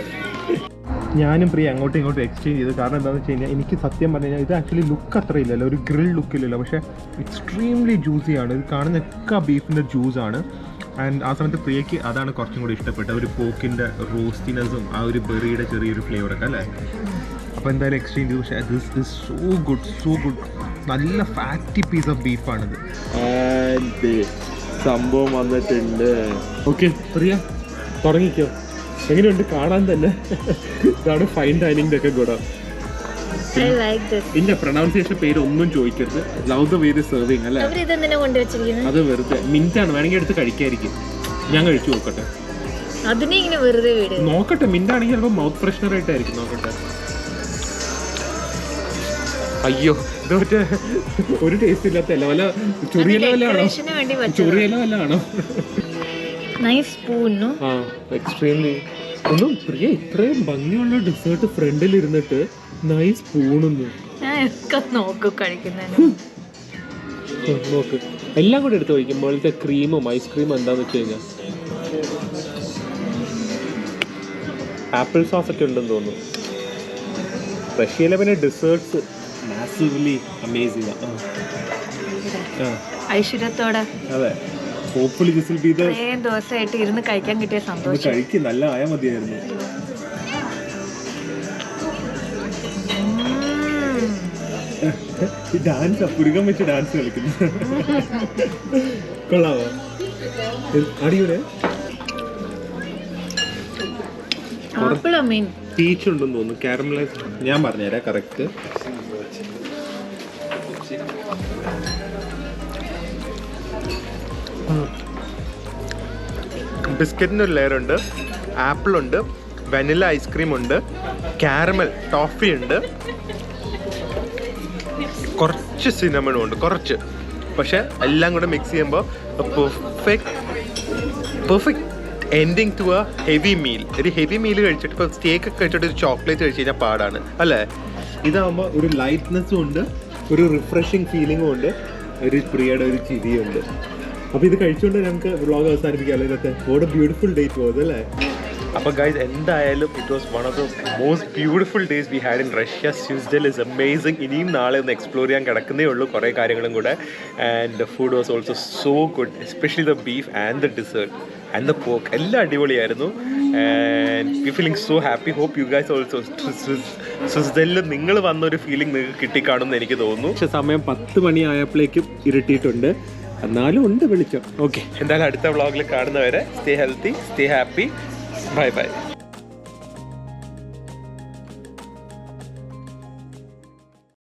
ഞാനും പ്രിയ അങ്ങോട്ടും ഇങ്ങോട്ടും എക്സ്ചേഞ്ച് ചെയ്തു. കാരണം എന്താണെന്ന് വെച്ച് കഴിഞ്ഞാൽ എനിക്ക് സത്യം പറഞ്ഞു കഴിഞ്ഞാൽ ഇത് ആക്ച്വലി ലുക്ക് അത്ര ഇല്ലല്ലോ, ഒരു ഗ്രിൽ ലുക്കില്ലല്ലോ. പക്ഷേ എക്സ്ട്രീംലി ജ്യൂസിയാണ്. ഇത് കാണുന്നൊക്കെ ബീഫിൻ്റെ ജ്യൂസാണ്. ആൻഡ് ആ സമയത്ത് പ്രിയയ്ക്ക് അതാണ് കുറച്ചും കൂടി ഇഷ്ടപ്പെട്ടത്. ഒരു പോക്കിൻ്റെ റോസ്റ്റിനെസ്സും ആ ഒരു ബെറിയുടെ ചെറിയൊരു ഫ്ലേവറൊക്കെ അല്ലേ. അപ്പോൾ എന്തായാലും എക്സ്ചേഞ്ച് ചെയ്തു. പക്ഷേ this is so good, so good. നല്ല ഫാറ്റി പീസ് ഓഫ് ബീഫാണിത്. സംഭവം വന്നിട്ടുണ്ട്. ഓക്കെ പ്രിയ തുടങ്ങിക്കോ. എങ്ങനെയുണ്ട് കാണാൻ തന്നെ? ഇതാണ് ഫൈൻ ഡൈനിങ്ങിന്റെ ഒക്കെ ഗുണം. I like this. ഇല്ല, പ്രൊനൗൺസിയേഷൻ പേര് ഒന്നും ചോദിക്കരുത്. Love the way the serving അല്ലേ? അവരിതെന്തിനാ കൊണ്ടുവച്ചിരിക്കുന്നത്? അത് വെറുതെ മിന്റാണ്, വേണമെങ്കിൽ എടുത്ത് കഴിക്കായിരിക്കും. ഞാൻ കഴിച്ചു നോക്കട്ടെ. അതിനെ ഇങ്ങനെ വെറുതെ വീട് നോക്കട്ടെ, മിന്റാണെങ്കിൽ ചിലപ്പോൾ മൗത്ത് ഫ്രഷ്നർ ആയിട്ടായിരിക്കും. നോക്കട്ടെ. അയ്യോ, ഇത് മറ്റേ ഒരു ടേസ്റ്റ് ഇല്ലാത്തല്ല, വല്ല ചൊറിയല വല്ലാണോ? ചൊറിയല വല്ലാണോ? Nice spoon. ആ, എക്സ്ട്രീംലി. ഒന്നും പ്രിയ, ഇത്രയും ഭംഗിയുള്ള ഡെസേർട്ട് ഫ്രണ്ടിൽ ഇരുന്നിട്ട് നൈസ് സ്പൂണൊന്നും. നോക്കൂ കഴിക്കുന്നതിന്. നോക്ക്, എല്ലാം കൂടെ എടുത്ത് കഴിക്കും. മുകളിലത്തെ ക്രീമും ഐസ്ക്രീമും എന്താന്ന് വെച്ച് കഴിഞ്ഞാൽ ആപ്പിൾ സോസ് ഒക്കെ ഉണ്ടെന്ന് തോന്നുന്നു. റഷ്യയിലെ പിന്നെ ഡെസേർട്ട്സ് മാസീവ്ലി അമേസിംഗ്. ഐശ്വര്യത്തോടെ. അതെ, hopefully this will be the ദിവസമായിട്ട് ഇരുന്ന് കഴിക്കാൻ കിട്ടിയ സന്തോഷം. കഴിക്കും, നല്ല ആയാൽ മതിയായിരുന്നു. ഡാൻസ് പുരുകം വെച്ച് ഡാൻസ് കളിക്കുന്നു. കൊള്ളാവോ? അടിയൂടെ പീച്ച് ഉണ്ടെന്ന് തോന്നുന്നു, കാരമലൈസ്. ഞാൻ പറഞ്ഞുതരാം കറക്റ്റ്. ബിസ്ക്കറ്റിൻ്റെ ഒരു ലെയർ ഉണ്ട്, ആപ്പിൾ ഉണ്ട്, വനില ഐസ്ക്രീം ഉണ്ട്, കാരമൽ ടോഫി ഉണ്ട്, കുറച്ച് സിനമണും ഉണ്ട്, കുറച്ച്. പക്ഷെ എല്ലാം കൂടെ മിക്സ് ചെയ്യുമ്പോൾ perfect ending to a heavy meal. ഒരു ഹെവി മീൽ കഴിച്ചിട്ട് ഇപ്പോൾ സ്റ്റേക്ക് ഒക്കെ കഴിച്ചിട്ട് ഒരു ചോക്ലേറ്റ് കഴിച്ച് കഴിഞ്ഞാൽ പാടാണ് അല്ലേ? ഇതാകുമ്പോൾ ഒരു ലൈറ്റ്നെസ്സും ഉണ്ട്, ഒരു റിഫ്രഷിങ് ഫീലിങ്ങും ഉണ്ട്, ഒരു പ്രിയയുടെ ഒരു ചിരിയും ഉണ്ട്. അപ്പോൾ ഇത് കഴിച്ചുകൊണ്ട് നമുക്ക് വ്ളോഗ് അവസാനിപ്പിക്കാം. ഇതൊക്കെ what A beautiful date was അല്ലേ? അപ്പോൾ ഗൈസ്, എന്തായാലും it was one of the most beautiful days we had in Russia. Switzerland is amazing. ഇനിയും നാളെ ഒന്ന് എക്സ്പ്ലോർ ചെയ്യാൻ കിടക്കുന്നേ ഉള്ളൂ കുറേ കാര്യങ്ങളും കൂടെ. And the food was also so good, especially the beef and the dessert and the pork. എല്ലാം അടിപൊളിയായിരുന്നു. And we feeling so happy. Hope you guys also സ്വിറ്റ്സർലൻഡിൽ നിങ്ങൾ വന്നൊരു ഫീലിംഗ് നിങ്ങൾക്ക് കിട്ടിക്കാണുമെന്ന് എനിക്ക് തോന്നുന്നു. പക്ഷേ സമയം 10 മണി ആയപ്പോഴേക്കും ഇരുട്ടിയിട്ടുണ്ട്, എന്നാലും ഉണ്ട് വെളിച്ചം. ഓക്കെ, എന്തായാലും അടുത്ത വ്ളോഗിൽ കാണുന്നവരെ stay healthy, stay happy. Bye bye.